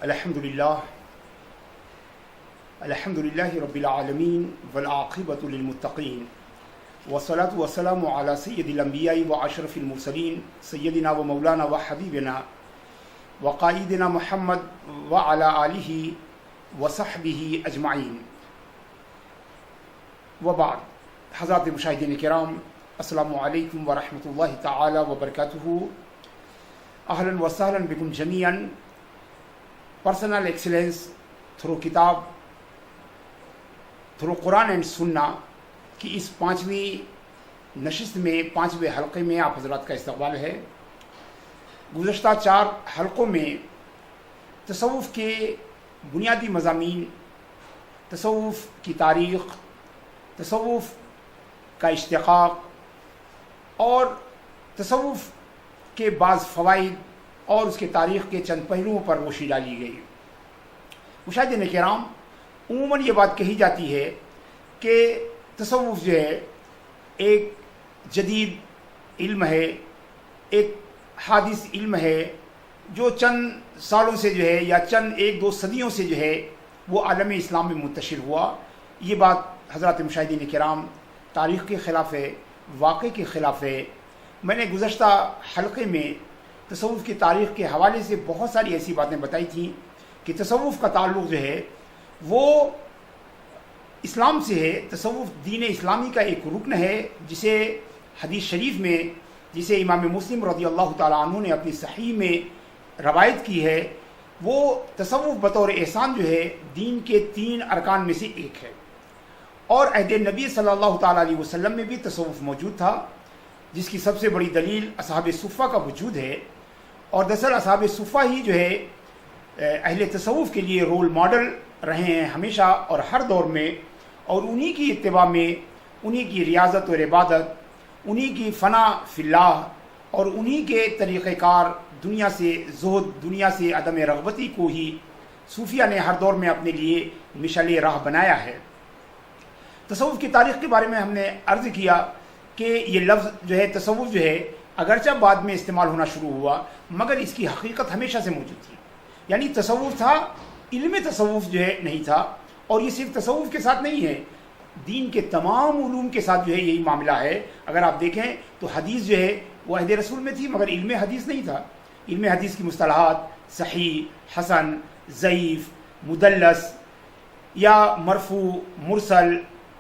الحمدللہ رب العالمین والعاقبۃ للمتقین والصلاۃ والسلام علی سید الانبیاء واشرف المرسلین سیدنا و مولانا و حبیبنا وقائدنا محمد وعلی آلہ وصحبہ اجمعین وبعد. حضرات مشاہدین کرام، السلام علیکم ورحمۃ اللہ تعالی وبرکاتہ. اہلا وسہلا بکم جمیعا. پرسنل ایکسلنس تھرو کتاب، تھرو قرآن اینڈ سنہ کی اس 5ویں نشست میں، 5ویں حلقے میں آپ حضرات کا استقبال ہے. گزشتہ 4 حلقوں میں تصوف کے بنیادی مضامین، تصوف کی تاریخ، تصوف کا اشتقاق اور تصوف کے بعض فوائد اور اس کے تاریخ کے چند پہلوؤں پر روشنی ڈالی گئی. مشاہدین کرام، عموماً یہ بات کہی جاتی ہے کہ تصوف جو ہے ایک جدید علم ہے، ایک حادث علم ہے جو چند سالوں سے جو ہے یا چند 1-2 صدیوں سے جو ہے وہ عالم اسلام میں منتشر ہوا. یہ بات حضرات مشاہدین کرام تاریخ کے خلاف ہے، واقع کے خلاف ہے. میں نے گزشتہ حلقے میں تصوف کی تاریخ کے حوالے سے بہت ساری ایسی باتیں بتائی تھیں کہ تصوف کا تعلق جو ہے وہ اسلام سے ہے. تصوف دین اسلامی کا ایک رکن ہے جسے حدیث شریف میں، جسے امام مسلم رضی اللہ تعالیٰ عنہ نے اپنی صحیح میں روایت کی ہے، وہ تصوف بطور احسان جو ہے دین کے 3 ارکان میں سے ایک ہے. اور عہد نبی صلی اللہ تعالیٰ علیہ وسلم میں بھی تصوف موجود تھا، جس کی سب سے بڑی دلیل اصحاب صفہ کا وجود ہے. اور دراصل اصحاب صفہ ہی جو ہے اہل تصوف کے لیے رول ماڈل رہے ہیں ہمیشہ اور ہر دور میں. اور انہی کی اتباع میں، انہی کی ریاضت اور عبادت، انہی کی فنا فی اللہ اور انہی کے طریقہ کار، دنیا سے زہد، دنیا سے عدم رغبتی کو ہی صوفیہ نے ہر دور میں اپنے لیے مشعل راہ بنایا ہے. تصوف کی تاریخ کے بارے میں ہم نے عرض کیا کہ یہ لفظ جو ہے تصوف جو ہے اگرچہ بعد میں استعمال ہونا شروع ہوا مگر اس کی حقیقت ہمیشہ سے موجود تھی. یعنی تصوف تھا، علم تصوف جو ہے نہیں تھا. اور یہ صرف تصوف کے ساتھ نہیں ہے، دین کے تمام علوم کے ساتھ جو ہے یہی معاملہ ہے. اگر آپ دیکھیں تو حدیث جو ہے وہ عہد رسول میں تھی مگر علم حدیث نہیں تھا. علم حدیث کی مصطلحات صحیح، حسن، ضعیف، مدلس یا مرفوع، مرسل،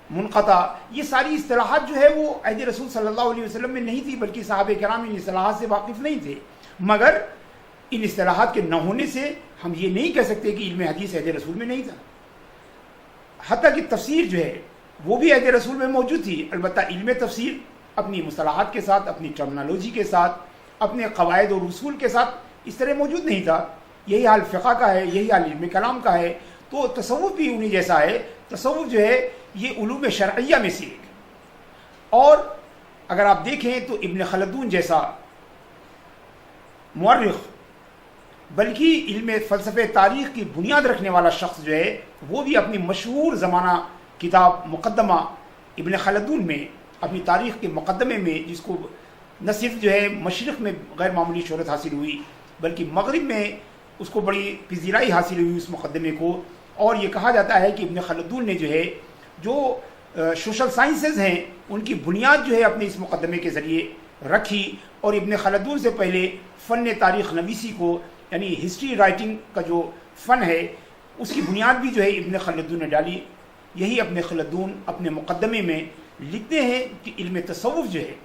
منقطع، یہ ساری اصطلاحات جو ہے وہ عہد رسول صلی اللہ علیہ وسلم میں نہیں تھی، بلکہ صحابہ کرام ان اصطلاحات سے واقف نہیں تھے. مگر ان اصطلاحات کے نہ ہونے سے ہم یہ نہیں کہہ سکتے کہ علم حدیث عہد رسول میں نہیں تھا. حتیٰ کہ تفسیر جو ہے وہ بھی عہد رسول میں موجود تھی، البتہ علم تفسیر اپنی مصطلحات کے ساتھ، اپنی ٹرمنالوجی کے ساتھ، اپنے قواعد اور اصول کے ساتھ اس طرح موجود نہیں تھا. یہی حال فقہ کا ہے، یہی حال علم کلام کا ہے. تو تصوف بھی انہی جیسا ہے. تصوف جو ہے یہ علوم شرعیہ میں سے ایک ہے. اور اگر آپ دیکھیں تو ابن خلدون جیسا مورخ، بلکہ علم فلسفہ تاریخ کی بنیاد رکھنے والا شخص جو ہے وہ بھی اپنی مشہور زمانہ کتاب مقدمہ ابن خلدون میں، اپنی تاریخ کے مقدمے میں، جس کو نہ صرف جو ہے مشرق میں غیر معمولی شہرت حاصل ہوئی بلکہ مغرب میں اس کو بڑی پذیرائی حاصل ہوئی اس مقدمے کو. اور یہ کہا جاتا ہے کہ ابن خلدون نے جو ہے جو سوشل سائنسز ہیں ان کی بنیاد جو ہے اپنے اس مقدمے کے ذریعے رکھی. اور ابن خلدون سے پہلے فن تاریخ نویسی کو، یعنی ہسٹری رائٹنگ کا جو فن ہے، اس کی بنیاد بھی جو ہے ابن خلدون نے ڈالی. یہی ابن خلدون اپنے مقدمے میں لکھتے ہیں کہ علم تصوف جو ہے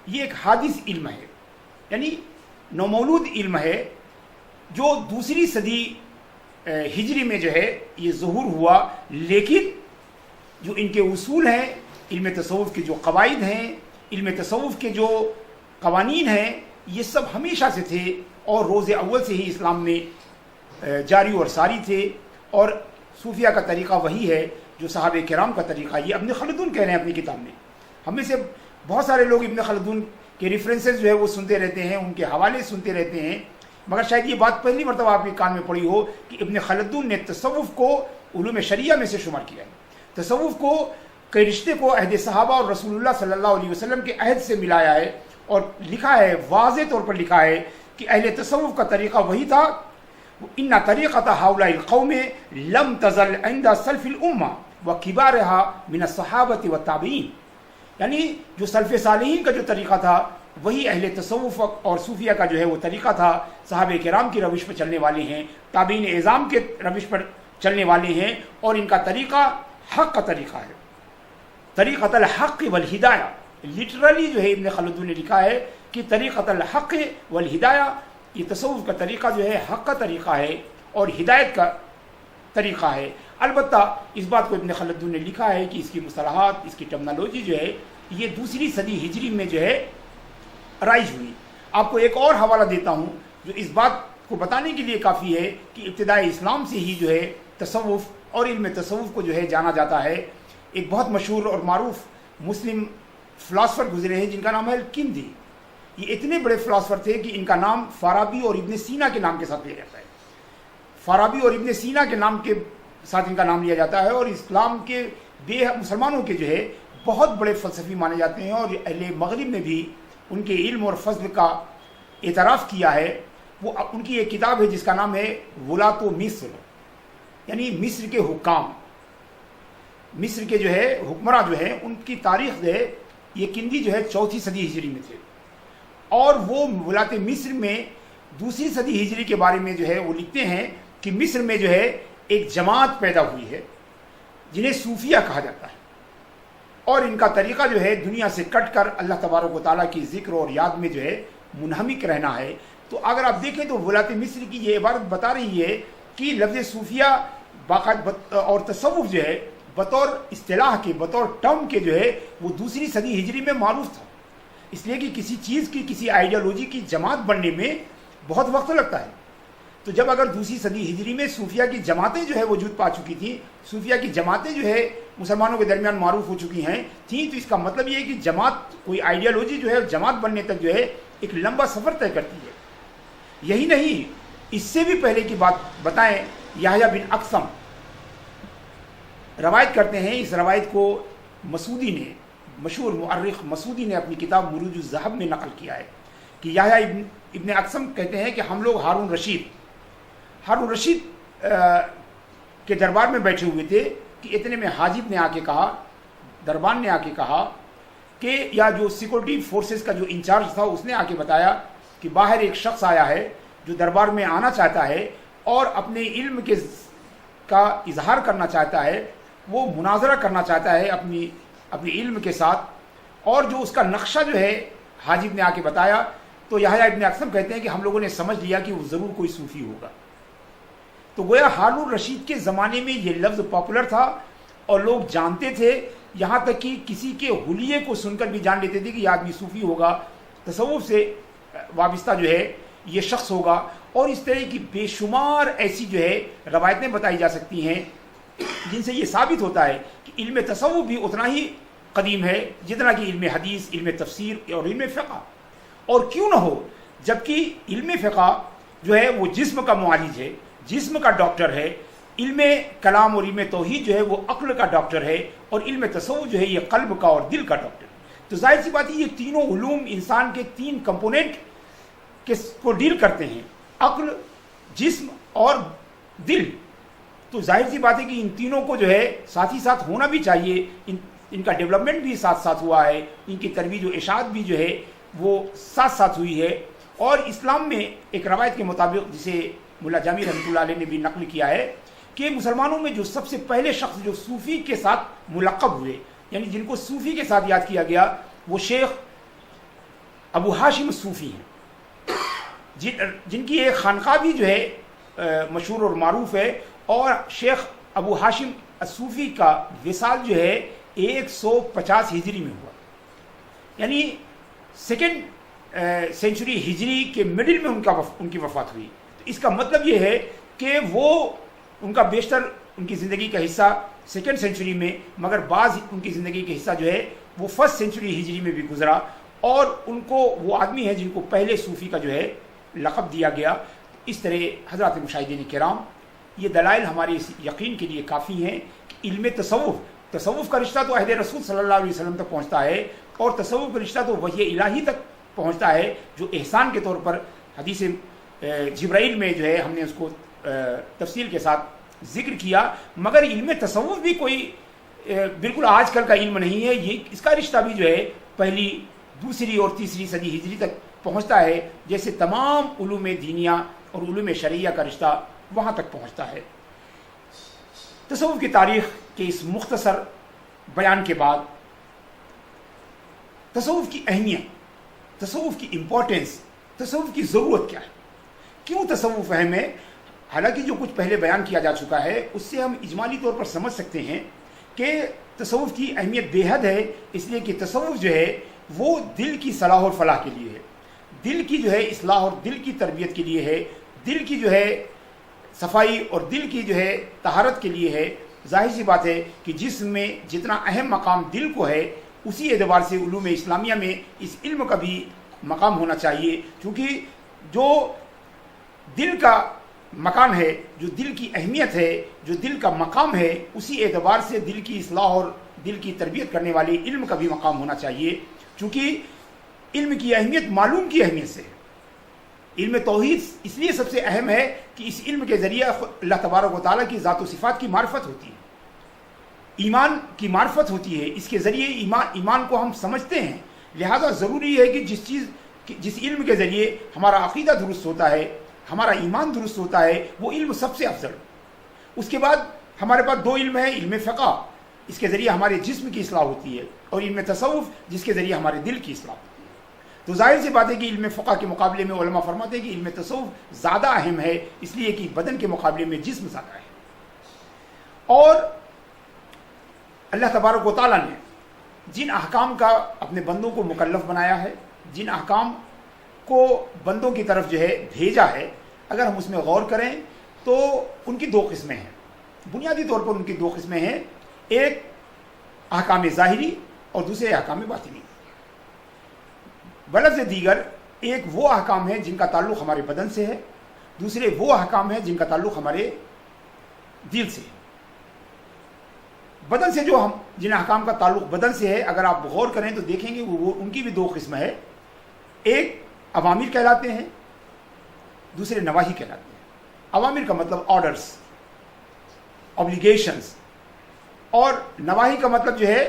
یہ ایک حادث علم ہے، یعنی نومولود علم ہے جو 2 صدی ہجری میں جو ہے یہ ظہور ہوا. لیکن جو ان کے اصول ہیں، علم تصوف کے جو قواعد ہیں، علم تصوف کے جو قوانین ہیں، یہ سب ہمیشہ سے تھے اور روز اول سے ہی اسلام میں جاری اور ساری تھے. اور صوفیہ کا طریقہ وہی ہے جو صحابہ کرام کا طریقہ. یہ ابن خلدون کہہ رہے ہیں اپنی کتاب میں. ہم میں سے بہت سارے لوگ ابن خلدون کے ریفرنسز جو ہے وہ سنتے رہتے ہیں، ان کے حوالے سنتے رہتے ہیں، مگر شاید یہ بات پہلی مرتبہ آپ کے کان میں پڑی ہو کہ ابن خلدون نے تصوف کو علوم شریعہ میں سے شمار کیا ہے. تصوف کو کئی رشتے کو عہد صحابہ اور رسول اللہ صلی اللہ علیہ وسلم کے عہد سے ملایا ہے اور لکھا ہے، واضح طور پر لکھا ہے کہ اہل تصوف کا طریقہ وہی تھا ان طریقۃ ہؤلاء القوم لم تزل عند سلف الامہ وکبارها من الصحابۃ والتابعین، یعنی جو سلف صالحین کا جو طریقہ تھا وہی اہل تصوف اور صوفیہ کا جو ہے وہ طریقہ تھا، صحابہ کرام کی روش پر چلنے والے ہیں، تابعین اعظام کے روش پر چلنے والے ہیں، اور ان کا طریقہ حق کا طریقہ ہے، طریقۃ الحق والہدایہ۔ لٹرلی جو ہے ابن خلدون نے لکھا ہے کہ طریقۃ الحق والہدایہ، یہ تصوف کا طریقہ جو ہے حق کا طریقہ ہے اور ہدایت کا طریقہ ہے۔ البتہ اس بات کو ابن خلدون نے لکھا ہے کہ اس کی مصطلحات، اس کی ٹرمنالوجی جو ہے یہ 2 صدی ہجری میں جو ہے رائج ہوئی۔ آپ کو ایک اور حوالہ دیتا ہوں جو اس بات کو بتانے کے لیے کافی ہے کہ ابتدائی اسلام سے ہی جو ہے تصوف اور علم تصوف کو جو ہے جانا جاتا ہے۔ ایک بہت مشہور اور معروف مسلم فلاسفر گزرے ہیں جن کا نام ہے الکندی۔ یہ اتنے بڑے فلاسفر تھے کہ ان کا نام فارابی اور ابن سینا کے نام کے ساتھ لیا جاتا ہے۔ فارابی اور ابن سینا کے نام کے ساتھ ان کا نام لیا جاتا ہے، اور اسلام کے مسلمانوں کے جو ہے بہت بڑے فلسفی مانے جاتے ہیں، اور اہل مغرب نے بھی ان کے علم اور فضل کا اعتراف کیا ہے۔ وہ ان کی ایک کتاب ہے جس کا نام ہے ولاۃ مصر، یعنی مصر کے حکام، مصر کے جو ہے حکمراں جو ہے ان کی تاریخ جو ہے، یہ کندی جو ہے 4 صدی ہجری میں تھے، اور وہ ولاۃ مصر میں 2 صدی ہجری کے بارے میں جو ہے وہ لکھتے ہیں کہ مصر میں جو ہے ایک جماعت پیدا ہوئی ہے جنہیں صوفیہ کہا جاتا ہے، اور ان کا طریقہ جو ہے دنیا سے کٹ کر اللہ تبارک و تعالیٰ کی ذکر اور یاد میں جو ہے منہمک رہنا ہے۔ تو اگر آپ دیکھیں تو ولاۃ مصر کی یہ عبارت بتا رہی ہے کہ لفظ صوفیہ باقاعدہ اور تصوف جو ہے بطور اصطلاح کے، بطور ٹرم کے جو ہے وہ 2 صدی ہجری میں معروف تھا، اس لیے کہ کسی چیز کی، کسی آئیڈیالوجی کی جماعت بننے میں بہت وقت لگتا ہے۔ تو جب اگر 2 صدی ہجری میں صوفیہ کی جماعتیں جو ہے وجود پا چکی تھیں، صوفیہ کی جماعتیں جو ہے مسلمانوں کے درمیان معروف ہو چکی ہیں تھیں، تو اس کا مطلب یہ ہے کہ جماعت، کوئی آئیڈیالوجی جو ہے جماعت بننے تک جو ہے ایک لمبا سفر طے کرتی ہے۔ یہی نہیں، اس سے بھی پہلے کی بات بتائیں، یحییٰ بن اقسم روایت کرتے ہیں، اس روایت کو مسعودی نے، مشہور مؤرخ مسعودی نے اپنی کتاب مروج الذہب میں نقل کیا ہے کہ یحییٰ ابن اقسم کہتے ہیں کہ ہم لوگ ہارون رشید کے دربار میں بیٹھے ہوئے تھے کہ اتنے میں حاجب نے آ کے کہا، دربان نے آ کے کہا کہ، یا جو سیکورٹی فورسز کا جو انچارج تھا اس نے آ کے بتایا کہ باہر ایک شخص آیا ہے جو دربار میں آنا چاہتا ہے اور اپنے علم کا اظہار کرنا چاہتا ہے، وہ مناظرہ کرنا چاہتا ہے اپنی علم کے ساتھ، اور جو اس کا نقشہ جو ہے حاجب نے آ کے بتایا، تو یحییٰ ابن اقسم کہتے ہیں کہ ہم لوگوں نے سمجھ لیا کہ وہ ضرور کوئی صوفی ہوگا۔ تو گویا ہارون رشید کے زمانے میں یہ لفظ پاپولر تھا اور لوگ جانتے تھے، یہاں تک کہ کسی کے حلیے کو سن کر بھی جان لیتے تھے کہ یہ آدمی صوفی ہوگا، تصوف سے وابستہ جو ہے یہ شخص ہوگا، اور اس طرح کی بے شمار ایسی جو ہے روایتیں بتائی جا سکتی ہیں جن سے یہ ثابت ہوتا ہے کہ علم تصوف بھی اتنا ہی قدیم ہے جتنا کہ علم حدیث، علم تفسیر اور علم فقہ۔ اور کیوں نہ ہو، جبکہ علم فقہ جو ہے وہ جسم کا معالج ہے، جسم کا ڈاکٹر ہے، علم کلام اور علم توحید جو ہے وہ عقل کا ڈاکٹر ہے، اور علم تصوف جو ہے یہ قلب کا اور دل کا ڈاکٹر ہے۔ تو ظاہر سی بات ہے یہ تینوں علوم انسان کے 3 کمپوننٹ کو ڈیل کرتے ہیں، عقل، جسم اور دل۔ تو ظاہر سی بات ہے کہ ان تینوں کو جو ہے ساتھ ہی ساتھ ہونا بھی چاہیے، ان کا ڈیولپمنٹ بھی ساتھ ساتھ ہوا ہے، ان کی ترویج و اشاعت بھی جو ہے وہ ساتھ ساتھ ہوئی ہے۔ اور اسلام میں ایک روایت کے مطابق، جسے ملا جامی رحمۃ اللہ علیہ نے بھی نقل کیا ہے، کہ مسلمانوں میں جو سب سے پہلے شخص جو صوفی کے ساتھ ملقب ہوئے، یعنی جن کو صوفی کے ساتھ یاد کیا گیا، وہ شیخ ابو ہاشم الصوفی ہیں، جن کی ایک خانقاہ بھی جو ہے مشہور اور معروف ہے۔ اور شیخ ابو ہاشم الصوفی کا وصال جو ہے 150 ہجری میں ہوا، یعنی 2nd سینچری ہجری کے مڈل میں ان کی وفات ہوئی۔ تو اس کا مطلب یہ ہے کہ وہ ان کا بیشتر ان کی زندگی کا حصہ 2nd سینچری میں، مگر بعض ان کی زندگی کا حصہ جو ہے وہ 1st سینچری ہجری میں بھی گزرا، اور ان کو وہ آدمی ہیں جن کو پہلے صوفی کا جو ہے لقب دیا گیا۔ اس طرح حضرات مشاہدین کرام، یہ دلائل ہمارے اس یقین کے لیے کافی ہیں کہ علم تصوف کا رشتہ تو عہد رسول صلی اللہ علیہ وسلم تک پہنچتا ہے، اور تصوف کا رشتہ تو وحی الہی تک پہنچتا ہے، جو احسان کے طور پر حدیث جبرائیل میں جو ہے ہم نے اس کو تفصیل کے ساتھ ذکر کیا، مگر علم تصوف بھی کوئی بالکل آج کل کا علم نہیں ہے. یہ اس کا رشتہ بھی جو ہے پہلی، دوسری اور تیسری صدی ہجری تک پہنچتا ہے، جیسے تمام علوم دینیہ اور علوم شرعیہ کا رشتہ وہاں تک پہنچتا ہے. تصوف کی تاریخ کے اس مختصر بیان کے بعد تصوف کی اہمیت، تصوف کی امپورٹنس، تصوف کی ضرورت کیا ہے، کیوں تصوف اہم ہے. حالانکہ جو کچھ پہلے بیان کیا جا چکا ہے اس سے ہم اجمالی طور پر سمجھ سکتے ہیں کہ تصوف کی اہمیت بے حد ہے، اس لیے کہ تصوف جو ہے وہ دل کی صلاح اور فلاح کے لیے ہے، دل کی جو ہے اصلاح اور دل کی تربیت کے لیے ہے، دل کی جو ہے صفائی اور دل کی جو ہے طہارت کے لیے ہے. ظاہر سی بات ہے کہ جسم میں جتنا اہم مقام دل کو ہے، اسی اعتبار سے علوم اسلامیہ میں اس علم کا بھی مقام ہونا چاہیے، کیونکہ جو دل کا مکان ہے، جو دل کی اہمیت ہے، جو دل کا مقام ہے، اسی اعتبار سے دل کی اصلاح اور دل کی تربیت کرنے والے علم کا بھی مقام ہونا چاہیے. چونکہ علم کی اہمیت معلوم کی اہمیت سے ہے. علم توحید اس لیے سب سے اہم ہے کہ اس علم کے ذریعے اللہ تبارک و تعالیٰ کی ذات و صفات کی معرفت ہوتی ہے، ایمان کی معرفت ہوتی ہے. اس کے ذریعے ایمان کو ہم سمجھتے ہیں. لہذا ضروری ہے کہ جس علم کے ذریعے ہمارا عقیدہ درست ہوتا ہے، ہمارا ایمان درست ہوتا ہے، وہ علم سب سے افضل. اس کے بعد ہمارے پاس دو علم ہیں، علم فقہ، اس کے ذریعے ہمارے جسم کی اصلاح ہوتی ہے، اور علم تصوف جس کے ذریعے ہمارے دل کی اصلاح ہوتی ہے. تو ظاہر سی بات ہے کہ علم فقہ کے مقابلے میں علماء فرماتے ہیں کہ علم تصوف زیادہ اہم ہے، اس لیے کہ بدن کے مقابلے میں جسم زیادہ ہے. اور اللہ تبارک و تعالیٰ نے جن احکام کا اپنے بندوں کو مکلف بنایا ہے، جن احکام کو بندوں کی طرف جو ہے بھیجا ہے، اگر ہم اس میں غور کریں تو ان کی دو قسمیں ہیں. بنیادی طور پر ان کی دو قسمیں ہیں، ایک احکام ظاہری اور دوسرے احکام باطنی. بلفظ دیگر ایک وہ احکام ہیں جن کا تعلق ہمارے بدن سے ہے، دوسرے وہ احکام ہیں جن کا تعلق ہمارے دل سے ہے. بدن سے جن احکام کا تعلق بدن سے ہے، اگر آپ غور کریں تو دیکھیں گے وہ ان کی بھی دو قسم ہے. ایک اوامر کہلاتے ہیں، دوسرے نواہی کہلاتے ہیں. اوامر کا مطلب آرڈرز، اوبلیگیشنز، اور نواہی کا مطلب جو ہے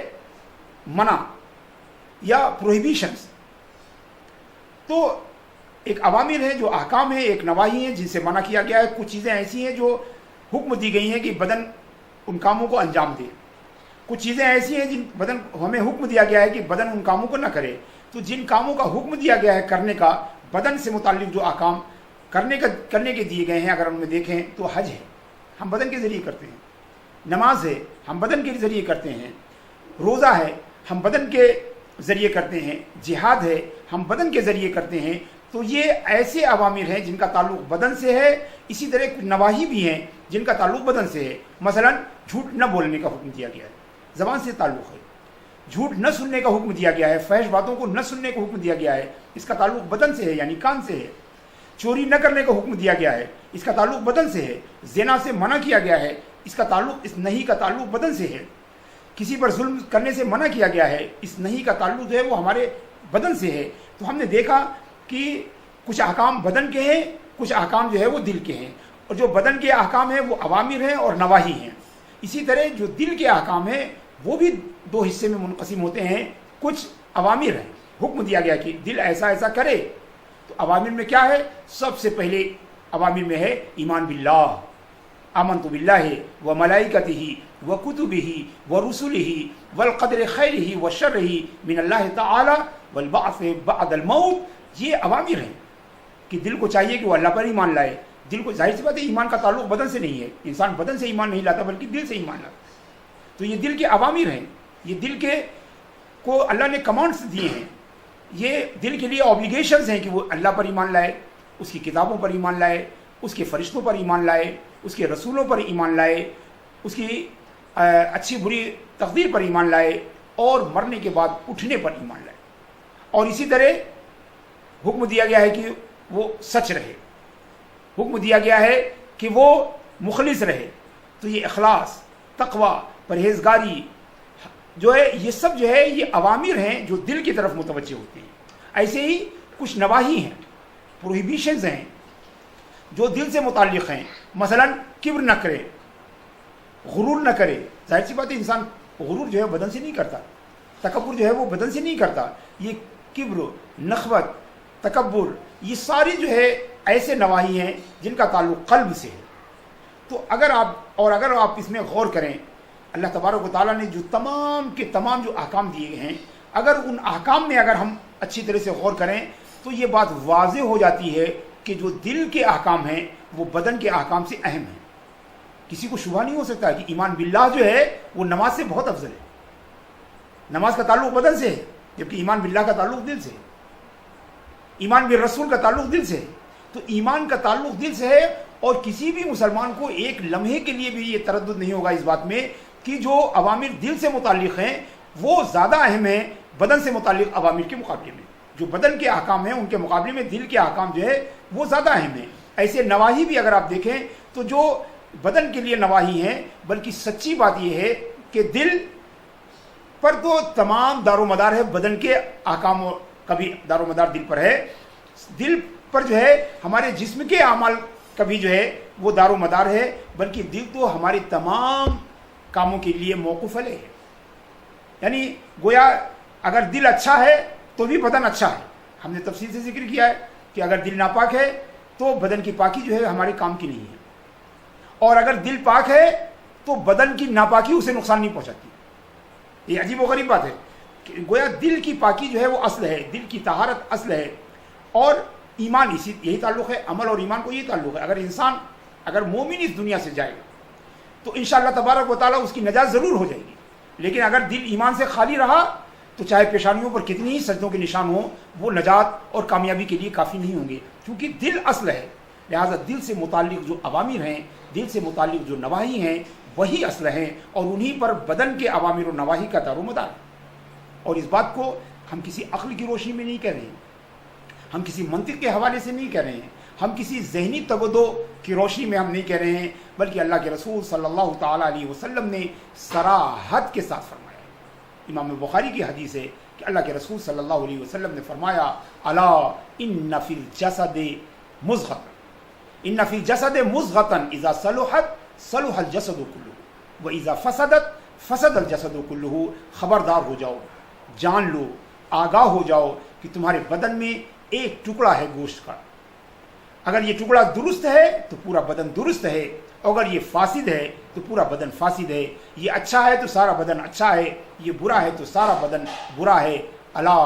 منع یا پروہیبیشنز. تو ایک اوامر ہے جو احکام ہے، ایک نواہی ہے جن سے منع کیا گیا ہے. کچھ چیزیں ایسی ہیں جو حکم دی گئی ہیں کہ بدن ان کاموں کو انجام دے، کچھ چیزیں ایسی ہیں جن بدن ہمیں حکم دیا گیا ہے کہ بدن ان کاموں کو نہ کرے. تو جن کاموں کا حکم دیا گیا ہے کرنے کا، بدن سے متعلق جو احکام کرنے کے دیے گئے ہیں، اگر ان میں دیکھیں تو حج ہے، ہم بدن کے ذریعے کرتے ہیں. نماز ہے، ہم بدن کے ذریعے کرتے ہیں. روزہ ہے، ہم بدن کے ذریعے کرتے ہیں. جہاد ہے، ہم بدن کے ذریعے کرتے ہیں. تو یہ ایسے اوامر ہیں جن کا تعلق بدن سے ہے. اسی طرح کچھ نواہی بھی ہیں جن کا تعلق بدن سے ہے. مثلا جھوٹ نہ بولنے کا حکم دیا گیا ہے، زبان سے تعلق ہے. جھوٹ نہ سننے کا حکم دیا گیا ہے، فحش باتوں کو نہ سننے کا حکم دیا گیا ہے، اس کا تعلق بدن سے ہے، یعنی کان سے ہے. چوری نہ کرنے کا حکم دیا گیا ہے، اس کا تعلق بدن سے ہے. زنا سے منع کیا گیا ہے، اس کا تعلق، اس نہیں کا تعلق بدن سے ہے. کسی پر ظلم کرنے سے منع کیا گیا ہے، اس نہیں کا تعلق جو ہے وہ ہمارے بدن سے ہے. تو ہم نے دیکھا کہ کچھ احکام بدن کے ہیں، کچھ احکام جو ہے وہ دل کے ہیں. اور جو بدن کے احکام ہیں وہ اوامر ہیں اور نواہی ہیں. اسی طرح جو دل کے احکام ہیں وہ بھی دو حصے میں منقسم ہوتے ہیں. کچھ اوامر ہیں، حکم دیا گیا کہ دل ایسا ایسا کرے. تو اوامر میں کیا ہے؟ سب سے پہلے اوامر میں ہے ایمان باللہ، آمنت باللہ و ملائکتہ و کتبہ و رسلہ والقدر خیرہ و شرہ من اللہ تعالی والبعث بعد الموت. یہ اوامر ہیں کہ دل کو چاہیے کہ وہ اللہ پر ایمان لائے. دل کو، ظاہر سی بات ہے ایمان کا تعلق بدن سے نہیں ہے، انسان بدن سے ایمان نہیں لاتا بلکہ دل سے ایمان لاتا. تو یہ دل کے اوامر ہیں، یہ دل کے کو اللہ نے کمانڈس دیے ہیں. یہ دل کے لیے اوبلیگیشنز ہیں کہ وہ اللہ پر ایمان لائے، اس کی کتابوں پر ایمان لائے، اس کے فرشتوں پر ایمان لائے، اس کے رسولوں پر ایمان لائے، اس کی اچھی بری تقدیر پر ایمان لائے، اور مرنے کے بعد اٹھنے پر ایمان لائے. اور اسی طرح حکم دیا گیا ہے کہ وہ سچ رہے، حکم دیا گیا ہے کہ وہ مخلص رہے. تو یہ اخلاص، تقوی، پرہیزگاری جو ہے، یہ سب جو ہے یہ اوامر ہیں جو دل کی طرف متوجہ ہوتے ہیں. ایسے ہی کچھ نواہی ہیں، پروہیبیشنز ہیں. جو دل سے متعلق ہیں، مثلا کبر نہ کرے، غرور نہ کرے. ظاہر سی بات ہے انسان غرور جو ہے بدن سے نہیں کرتا، تکبر جو ہے وہ بدن سے نہیں کرتا. یہ کبر، نخوت، تکبر، یہ ساری جو ہے ایسے نواحی ہیں جن کا تعلق قلب سے ہے. تو اگر آپ اس میں غور کریں، اللہ تبارک و تعالیٰ نے جو تمام کے تمام جو احکام دیے ہیں، اگر ان احکام میں اگر ہم اچھی طرح سے غور کریں تو یہ بات واضح ہو جاتی ہے کہ جو دل کے احکام ہیں وہ بدن کے احکام سے اہم ہیں. کسی کو شبہ نہیں ہو سکتا کہ ایمان باللہ جو ہے وہ نماز سے بہت افضل ہے. نماز کا تعلق بدن سے ہے، جبکہ ایمان باللہ کا تعلق دل سے ہے. ایمان بالرسول کا تعلق دل سے ہے. تو ایمان کا تعلق دل سے ہے، اور کسی بھی مسلمان کو ایک لمحے کے لیے بھی یہ تردد نہیں ہوگا اس بات میں کہ جو عوامر دل سے متعلق ہیں وہ زیادہ اہم ہیں بدن سے متعلق عوامر کے مقابلے میں. جو بدن کے احکام ہیں ان کے مقابلے میں دل کے احکام جو ہے وہ زیادہ اہم ہیں. ایسے نواحی بھی اگر آپ دیکھیں تو جو بدن کے لیے نواحی ہیں، بلکہ سچی بات یہ ہے کہ دل پر تو تمام دار و مدار ہے، بدن کے احکام کا بھی دار و مدار دل پر ہے. دل پر جو ہے ہمارے جسم کے اعمال کا بھی جو ہے وہ دار و مدار ہے، بلکہ دل تو ہمارے تمام کاموں کے لیے موقوف علیہ ہے. یعنی گویا اگر دل اچھا ہے تو بھی بدن اچھا ہے. ہم نے تفصیل سے ذکر کیا ہے کہ اگر دل ناپاک ہے تو بدن کی پاکی جو ہے ہمارے کام کی نہیں ہے، اور اگر دل پاک ہے تو بدن کی ناپاکی اسے نقصان نہیں پہنچاتی. یہ عجیب و غریب بات ہے کہ گویا دل کی پاکی جو ہے وہ اصل ہے، دل کی طہارت اصل ہے، اور ایمان یہی تعلق ہے. عمل اور ایمان کو یہی تعلق ہے. اگر مومن اس دنیا سے جائے تو انشاءاللہ تبارک و تعالیٰ اس کی نجات ضرور ہو جائے گی. لیکن اگر دل ایمان سے خالی رہا تو چاہے پیشانیوں پر کتنی ہی سجدوں کے نشان ہوں، وہ نجات اور کامیابی کے لیے کافی نہیں ہوں گے، کیونکہ دل اصل ہے. لہٰذا دل سے متعلق جو عوامر ہیں، دل سے متعلق جو نواحی ہیں وہی اصل ہیں، اور انہی پر بدن کے عوامر و نواحی کا دار و مدار. اور اس بات کو ہم کسی عقل کی روشنی میں نہیں کہہ رہے ہیں، ہم کسی منطق کے حوالے سے نہیں کہہ رہے ہیں، ہم کسی ذہنی تبدو کی روشنی میں ہم نہیں کہہ رہے ہیں، بلکہ اللہ کے رسول صلی اللہ تعالیٰ علیہ وسلم نے صراحت کے ساتھ فرمایا. امام بخاری کی حدیث ہے کہ اللہ کے رسول صلی اللہ علیہ وسلم نے فرمایا، الا ان فی الجسد مضغۃ، ان فی الجسد مضغۃ اذا صلحت صلح الجسد کلہ واذا فسدت فسد الجسد کلہ. خبردار ہو جاؤ، جان لو، آگاہ ہو جاؤ کہ تمہارے بدن میں ایک ٹکڑا ہے گوشت کا، اگر یہ ٹکڑا درست ہے تو پورا بدن درست ہے، اگر یہ فاسد ہے تو پورا بدن فاسد ہے. یہ اچھا ہے تو سارا بدن اچھا ہے، یہ برا ہے تو سارا بدن برا ہے. الا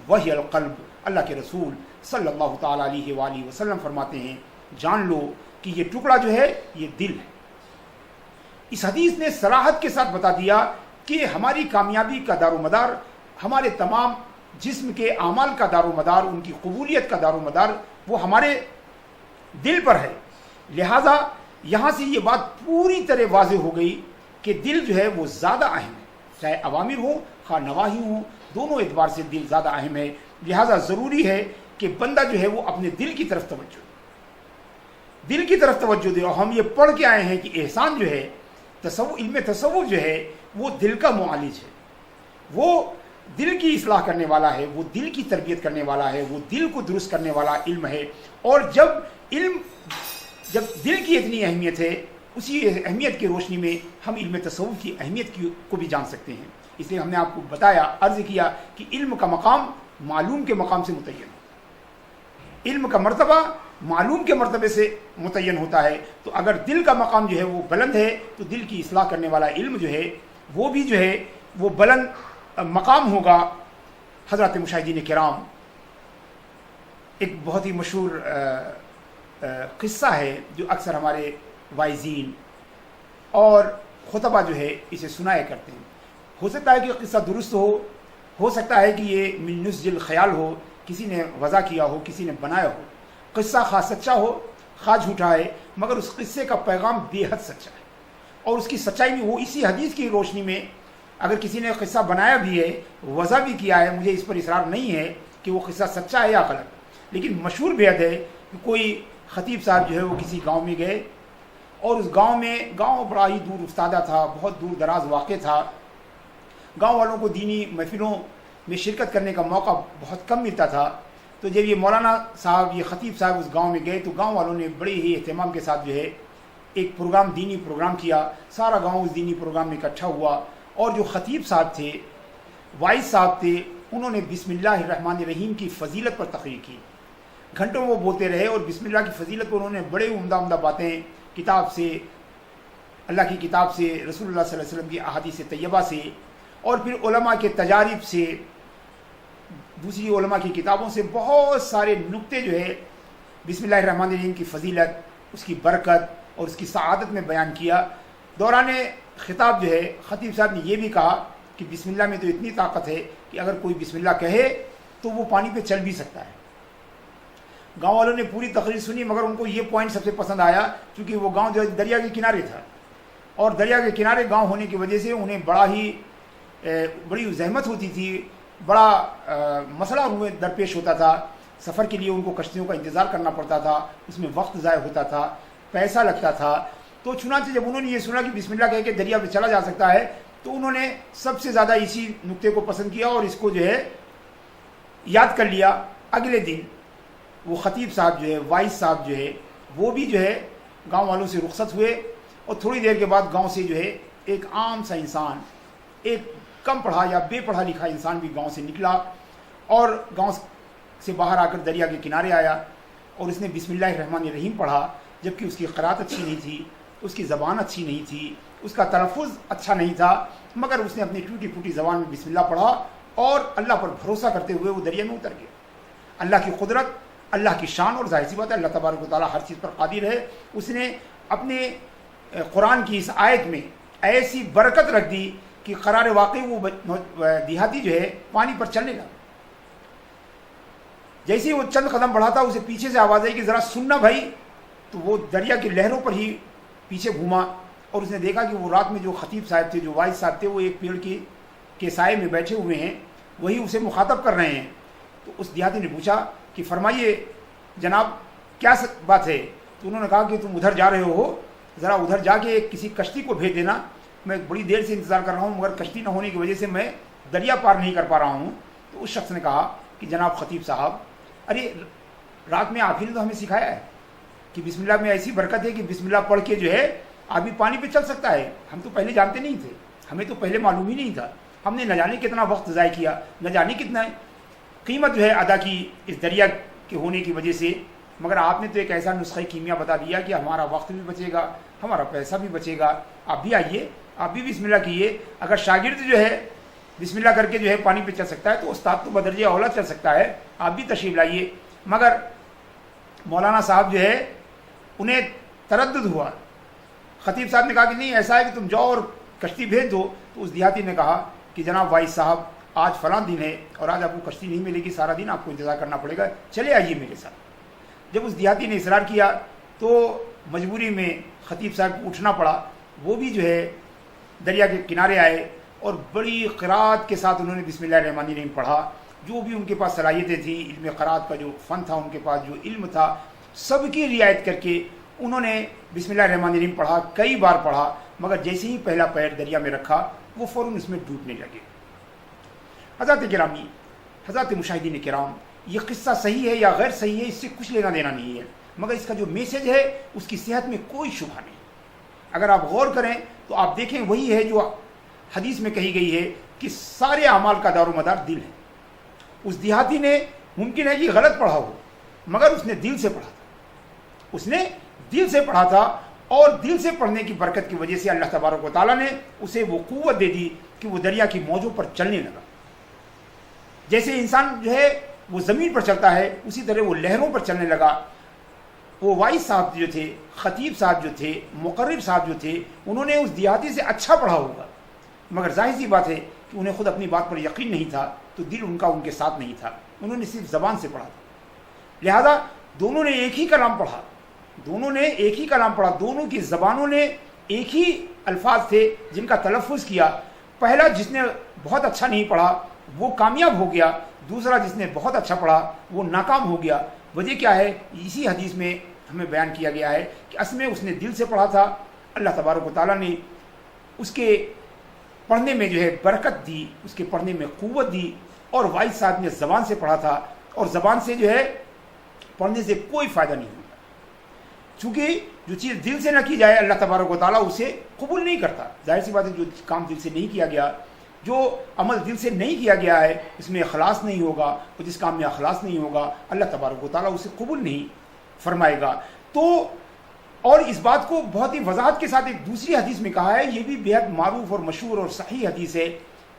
وہی القلب. اللہ کے رسول صلی اللہ تعالیٰ علیہ وآلہ وسلم فرماتے ہیں، جان لو کہ یہ ٹکڑا جو ہے یہ دل ہے. اس حدیث نے صراحت کے ساتھ بتا دیا کہ ہماری کامیابی کا دار و مدار، ہمارے تمام جسم کے اعمال کا دار و مدار، ان کی قبولیت کا دار و مدار وہ ہمارے دل پر ہے. لہٰذا یہاں سے یہ بات پوری طرح واضح ہو گئی کہ دل جو ہے وہ زیادہ اہم ہے، چاہے عوامر ہوں خواہ نواہی ہوں، دونوں اعتبار سے دل زیادہ اہم ہے. لہٰذا ضروری ہے کہ بندہ جو ہے وہ اپنے دل کی طرف توجہ دے، دل کی طرف توجہ دے. اور ہم یہ پڑھ کے آئے ہیں کہ احسان جو ہے، علم تصوف جو ہے وہ دل کا معالج ہے، وہ دل کی اصلاح کرنے والا ہے، وہ دل کی تربیت کرنے والا ہے، وہ دل کو درست کرنے والا علم ہے. اور جب دل کی اتنی اہمیت ہے، اسی اہمیت کی روشنی میں ہم علم تصوف کی اہمیت کو بھی جان سکتے ہیں. اس لیے ہم نے آپ کو بتایا، عرض کیا کہ علم کا مقام معلوم کے مقام سے متعین ہے، علم کا مرتبہ معلوم کے مرتبے سے متعین ہوتا ہے. تو اگر دل کا مقام جو ہے وہ بلند ہے تو دل کی اصلاح کرنے والا علم جو ہے وہ بھی جو ہے وہ بلند مقام ہوگا. حضرات مشاہدین کرام، ایک بہت ہی مشہور قصہ ہے جو اکثر ہمارے وائزین اور خطبہ جو ہے اسے سنایا کرتے ہیں. ہو سکتا ہے کہ قصہ درست ہو سکتا ہے کہ یہ من نسج الخیال ہو، کسی نے وضع کیا ہو، کسی نے بنایا ہو. قصہ خواہ سچا ہو خواہ جھوٹا ہے، مگر اس قصے کا پیغام بے حد سچا ہے، اور اس کی سچائی میں وہ اسی حدیث کی روشنی میں اگر کسی نے قصہ بنایا بھی ہے، وضع بھی کیا ہے، مجھے اس پر اصرار نہیں ہے کہ وہ قصہ سچا ہے یا غلط، لیکن مشہور بے حد ہے کہ کوئی خطیب صاحب جو ہے وہ کسی گاؤں میں گئے، اور اس گاؤں بڑا ہی دور افتادہ تھا، بہت دور دراز واقع تھا. گاؤں والوں کو دینی محفلوں میں شرکت کرنے کا موقع بہت کم ملتا تھا. تو جب یہ مولانا صاحب، یہ خطیب صاحب اس گاؤں میں گئے تو گاؤں والوں نے بڑے ہی اہتمام کے ساتھ جو ہے ایک پروگرام، دینی پروگرام کیا. سارا گاؤں اس دینی پروگرام میں اکٹھا ہوا، اور جو خطیب صاحب تھے، وائس صاحب تھے، انہوں نے بسم اللہ الرحمن الرحیم کی فضیلت پر تقریر کی. گھنٹوں وہ بولتے رہے، اور بسم اللہ کی فضیلت پر انہوں نے بڑے عمدہ عمدہ باتیں کتاب سے، اللہ کی کتاب سے، رسول اللہ صلی اللہ علیہ وسلم کی احادیث طیبہ سے، اور پھر علماء کے تجارب سے، دوسری علماء کی کتابوں سے بہت سارے نکتے جو ہے بسم اللہ الرحمن الرحیم کی فضیلت، اس کی برکت اور اس کی سعادت میں بیان کیا. دوران خطاب جو ہے خطیب صاحب نے یہ بھی کہا کہ بسم اللہ میں تو اتنی طاقت ہے کہ اگر کوئی بسم اللہ کہے تو وہ پانی پہ چل بھی سکتا ہے. گاؤں والوں نے پوری تقریر سنی، مگر ان کو یہ پوائنٹ سب سے پسند آیا، کیونکہ وہ گاؤں جو دریا کے کنارے تھا، اور دریا کے کنارے گاؤں ہونے کی وجہ سے انہیں بڑی زحمت ہوتی تھی، بڑا مسئلہ انہیں درپیش ہوتا تھا. سفر کے لیے ان کو کشتیوں کا انتظار کرنا پڑتا تھا، اس میں وقت ضائع ہوتا تھا، پیسہ لگتا تھا. تو چنانچہ جب انہوں نے یہ سنا کہ بسم اللہ کہہ کے دریا پہ چلا جا سکتا ہے، تو انہوں نے سب سے زیادہ اسی نکتے کو پسند کیا اور اس کو جو ہے یاد کر لیا. اگلے دن وہ خطیب صاحب جو ہے، وائس صاحب جو ہے، وہ بھی جو ہے گاؤں والوں سے رخصت ہوئے، اور تھوڑی دیر کے بعد گاؤں سے جو ہے ایک عام سا انسان، ایک کم پڑھا یا بے پڑھا لکھا انسان بھی گاؤں سے نکلا، اور گاؤں سے باہر آ کر دریا کے کنارے آیا، اور اس نے بسم اللہ الرحمن الرحیم پڑھا. جبکہ اس کی قرأت اچھی نہیں تھی، اس کی زبان اچھی نہیں تھی، اس کا تلفظ اچھا نہیں تھا، مگر اس نے اپنی ٹوٹی پھوٹی زبان میں بسم اللہ پڑھا، اور اللہ پر بھروسہ کرتے ہوئے وہ دریا میں اتر گیا. اللہ کی قدرت، اللہ کی شان، اور ظاہر سی بات ہے اللہ تبارک و تعالیٰ ہر چیز پر قادر ہے. اس نے اپنے قرآن کی اس آیت میں ایسی برکت رکھ دی کہ قرار واقعی وہ دیہاتی جو ہے پانی پر چلنے لگا. جیسے ہی وہ چند قدم بڑھا تھا، اسے پیچھے سے آواز آئی کہ ذرا سننا بھائی. تو وہ دریا کی لہروں پر ہی پیچھے گھوما، اور اس نے دیکھا کہ وہ رات میں جو خطیب صاحب تھے، جو وائس صاحب تھے، وہ ایک پیڑ کے سائے میں بیٹھے ہوئے ہیں، وہی اسے مخاطب کر رہے ہیں. تو اس دیہاتی نے پوچھا کہ فرمائیے جناب کیا بات ہے؟ تو انہوں نے کہا کہ تم ادھر جا رہے ہو، ذرا ادھر جا کے کسی کشتی کو بھیج دینا، میں بڑی دیر سے انتظار کر رہا ہوں، مگر کشتی نہ ہونے کی وجہ سے میں دریا پار نہیں کر پا رہا ہوں. تو اس شخص نے کہا کہ جناب خطیب صاحب، ارے رات میں آپ ہی نے تو ہمیں سکھایا ہے کہ بسم اللہ میں ایسی برکت ہے کہ بسم اللہ پڑھ کے جو ہے آدمی پانی پہ چل سکتا ہے. ہم تو پہلے جانتے نہیں تھے، ہمیں تو پہلے معلوم ہی نہیں تھا. ہم نے نہ جانے کتنا وقت ضائع کیا، نہ جانے کتنا قیمت جو ہے ادا کی اس دریا کے ہونے کی وجہ سے، مگر آپ نے تو ایک ایسا نسخہ کیمیا بتا دیا کہ ہمارا وقت بھی بچے گا، ہمارا پیسہ بھی بچے گا. آپ بھی آئیے، آپ بھی بسم اللہ کیجیے. اگر شاگرد جو ہے بسم اللہ کر کے جو ہے پانی پہ چل سکتا ہے تو استاد تو بدرجہ اولا چل سکتا ہے. آپ بھی تشریف لائیے. مگر مولانا صاحب جو ہے انہیں تردد ہوا. خطیب صاحب نے کہا کہ نہیں، ایسا ہے کہ تم جاؤ اور کشتی بھیج دو. تو اس دیہاتی نے کہا کہ جناب وائس صاحب، آج فلاں دن ہے اور آج آپ کو کشتی نہیں ملے گی، سارا دن آپ کو انتظار کرنا پڑے گا، چلے آئیے میرے ساتھ. جب اس دیہاتی نے اصرار کیا تو مجبوری میں خطیب صاحب کو اٹھنا پڑا. وہ بھی جو ہے دریا کے کنارے آئے اور بڑی قرأت کے ساتھ انہوں نے بسم اللہ الرحمن الرحیم پڑھا. جو بھی ان کے پاس صلاحیتیں تھیں، علم قرأت کا جو فن تھا، ان کے پاس جو علم تھا، سب کی رعایت کر کے انہوں نے بسم اللہ الرحمن الرحیم پڑھا. کئی بار پڑھا، مگر جیسے ہی پہلا پیر دریا میں رکھا وہ فوراً اس میں ڈوبنے لگے. حضرات گرامی، حضرات مشاہدین کرام، یہ قصہ صحیح ہے یا غیر صحیح ہے، اس سے کچھ لینا دینا نہیں ہے، مگر اس کا جو میسج ہے اس کی صحت میں کوئی شبہ نہیں. اگر آپ غور کریں تو آپ دیکھیں وہی ہے جو حدیث میں کہی گئی ہے کہ سارے اعمال کا دار و مدار دل ہے. اس دیہاتی نے ممکن ہے کہ غلط پڑھا ہو، مگر اس نے دل سے پڑھا تھا، اس نے دل سے پڑھا تھا، اور دل سے پڑھنے کی برکت کی وجہ سے اللہ تبارک و تعالیٰ نے اسے وہ قوت دے دی کہ وہ دریا کی موجوں پر چلنے لگا. جیسے انسان جو ہے وہ زمین پر چلتا ہے، اسی طرح وہ لہروں پر چلنے لگا. وہ وائس صاحب جو تھے، خطیب صاحب جو تھے، مقرر صاحب جو تھے، انہوں نے اس دیہاتی سے اچھا پڑھا ہوگا، مگر ظاہر سی بات ہے کہ انہیں خود اپنی بات پر یقین نہیں تھا، تو دل ان کا ان کے ساتھ نہیں تھا. انہوں نے صرف زبان سے پڑھا تھا. لہذا دونوں نے ایک ہی کلام پڑھا، دونوں کی زبانوں نے ایک ہی الفاظ تھے جن کا تلفظ کیا. پہلا جس نے بہت اچھا نہیں پڑھا وہ کامیاب ہو گیا، دوسرا جس نے بہت اچھا پڑھا وہ ناکام ہو گیا. وجہ کیا ہے؟ اسی حدیث میں ہمیں بیان کیا گیا ہے کہ اصل میں اس نے دل سے پڑھا تھا. اللہ تبارک و تعالیٰ نے اس کے پڑھنے میں جو ہے برکت دی، اس کے پڑھنے میں قوت دی. اور وائس صاحب نے زبان سے پڑھا تھا، اور زبان سے جو ہے پڑھنے سے کوئی فائدہ نہیں ہوتا، چونکہ جو چیز دل سے نہ کی جائے اللہ تبارک و تعالیٰ اسے قبول نہیں کرتا. ظاہر سی بات ہے جو کام دل سے نہیں کیا گیا، جو عمل دل سے نہیں کیا گیا ہے، اس میں اخلاص نہیں ہوگا، اور جس کام میں اخلاص نہیں ہوگا اللہ تبارک و تعالیٰ اسے قبول نہیں فرمائے گا. تو اور اس بات کو بہت ہی وضاحت کے ساتھ ایک دوسری حدیث میں کہا ہے، یہ بھی بےحد معروف اور مشہور اور صحیح حدیث ہے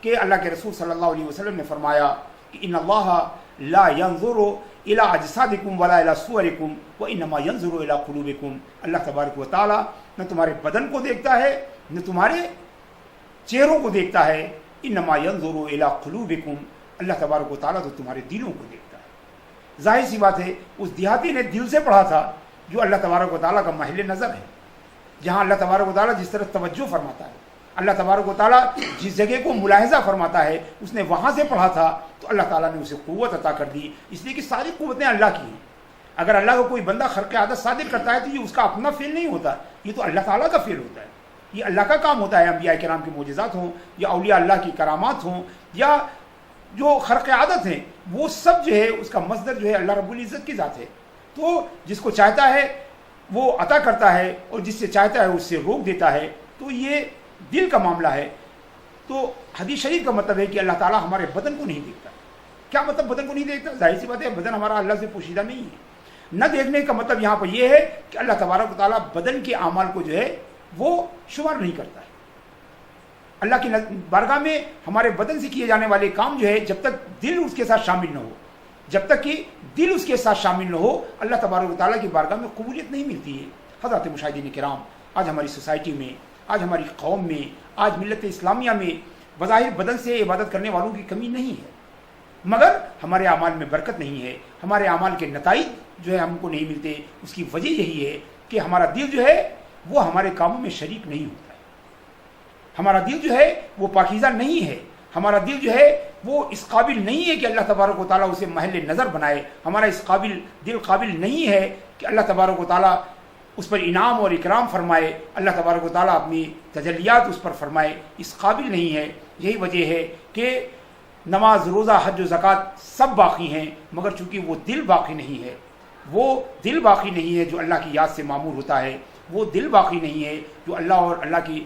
کہ اللہ کے رسول صلی اللہ علیہ وسلم نے فرمایا کہ ان اللہ لا ينظر الى اجسادکم ولا الى صورکم وانما ينظر الى قلوبکم. اللہ تبارک و تعالیٰ نہ تمہارے بدن کو دیکھتا ہے نہ تمہارے چہروں کو دیکھتا ہے، انما ينظر الى قلوبکم، اللہ تبارک و تعالیٰ تو تمہارے دلوں کو دیکھتا ہے. ظاہر سی بات ہے اس دیہاتی نے دل سے پڑھا تھا جو اللہ تبارک و تعالیٰ کا محل نظر ہے، جہاں اللہ تبارک و تعالیٰ جس طرح توجہ فرماتا ہے، اللہ تبارک و تعالیٰ جس جگہ کو ملاحظہ فرماتا ہے، اس نے وہاں سے پڑھا تھا تو اللہ تعالیٰ نے اسے قوت عطا کر دی، اس لیے کہ ساری قوتیں اللہ کی ہیں. اگر اللہ کا کوئی بندہ خرق عادت صادر کرتا ہے تو یہ اس کا اپنا فعل نہیں ہوتا، یہ تو اللہ تعالیٰ کا فعل ہوتا ہے، یہ اللہ کا کام ہوتا ہے. انبیاء کرام کے معجزات ہوں یا اولیاء اللہ کی کرامات ہوں یا جو خرق عادت ہیں، وہ سب جو ہے اس کا مصدر جو ہے اللہ رب العزت کی ذات ہے. تو جس کو چاہتا ہے وہ عطا کرتا ہے اور جس سے چاہتا ہے اس سے روک دیتا ہے. تو یہ دل کا معاملہ ہے. تو حدیث شریف کا مطلب ہے کہ اللہ تعالیٰ ہمارے بدن کو نہیں دیکھتا. کیا مطلب بدن کو نہیں دیکھتا؟ ظاہر سی بات ہے بدن ہمارا اللہ سے پوشیدہ نہیں ہے. نہ دیکھنے کا مطلب یہاں پر یہ ہے کہ اللہ تبارک و تعالیٰ بدن کے اعمال کو جو ہے وہ شمار نہیں کرتا ہے. اللہ کی بارگاہ میں ہمارے بدن سے کیے جانے والے کام جو ہے جب تک دل اس کے ساتھ شامل نہ ہو، جب تک کہ دل اس کے ساتھ شامل نہ ہو، اللہ تبارک و تعالیٰ کی بارگاہ میں قبولیت نہیں ملتی ہے. حضرات مشاہدین کرام، آج ہماری سوسائٹی میں، آج ہماری قوم میں، آج ملت اسلامیہ میں بظاہر بدن سے عبادت کرنے والوں کی کمی نہیں ہے، مگر ہمارے اعمال میں برکت نہیں ہے، ہمارے اعمال کے نتائج جو ہے ہم کو نہیں ملتے. اس کی وجہ یہی ہے کہ ہمارا دل جو ہے وہ ہمارے کاموں میں شریک نہیں ہوتا ہے، ہمارا دل جو ہے وہ پاکیزہ نہیں ہے، ہمارا دل جو ہے وہ اس قابل نہیں ہے کہ اللہ تبارک و تعالیٰ اسے محل نظر بنائے. ہمارا دل قابل نہیں ہے کہ اللہ تبارک و تعالیٰ اس پر انعام اور اکرام فرمائے، اللہ تبارک و تعالیٰ اپنی تجلیات اس پر فرمائے، اس قابل نہیں ہے. یہی وجہ ہے کہ نماز، روزہ، حج و زکوٰۃ سب باقی ہیں، مگر چونکہ وہ دل باقی نہیں ہے، وہ دل باقی نہیں ہے جو اللہ کی یاد سے معمور ہوتا ہے، وہ دل باقی نہیں ہے جو اللہ اور اللہ کی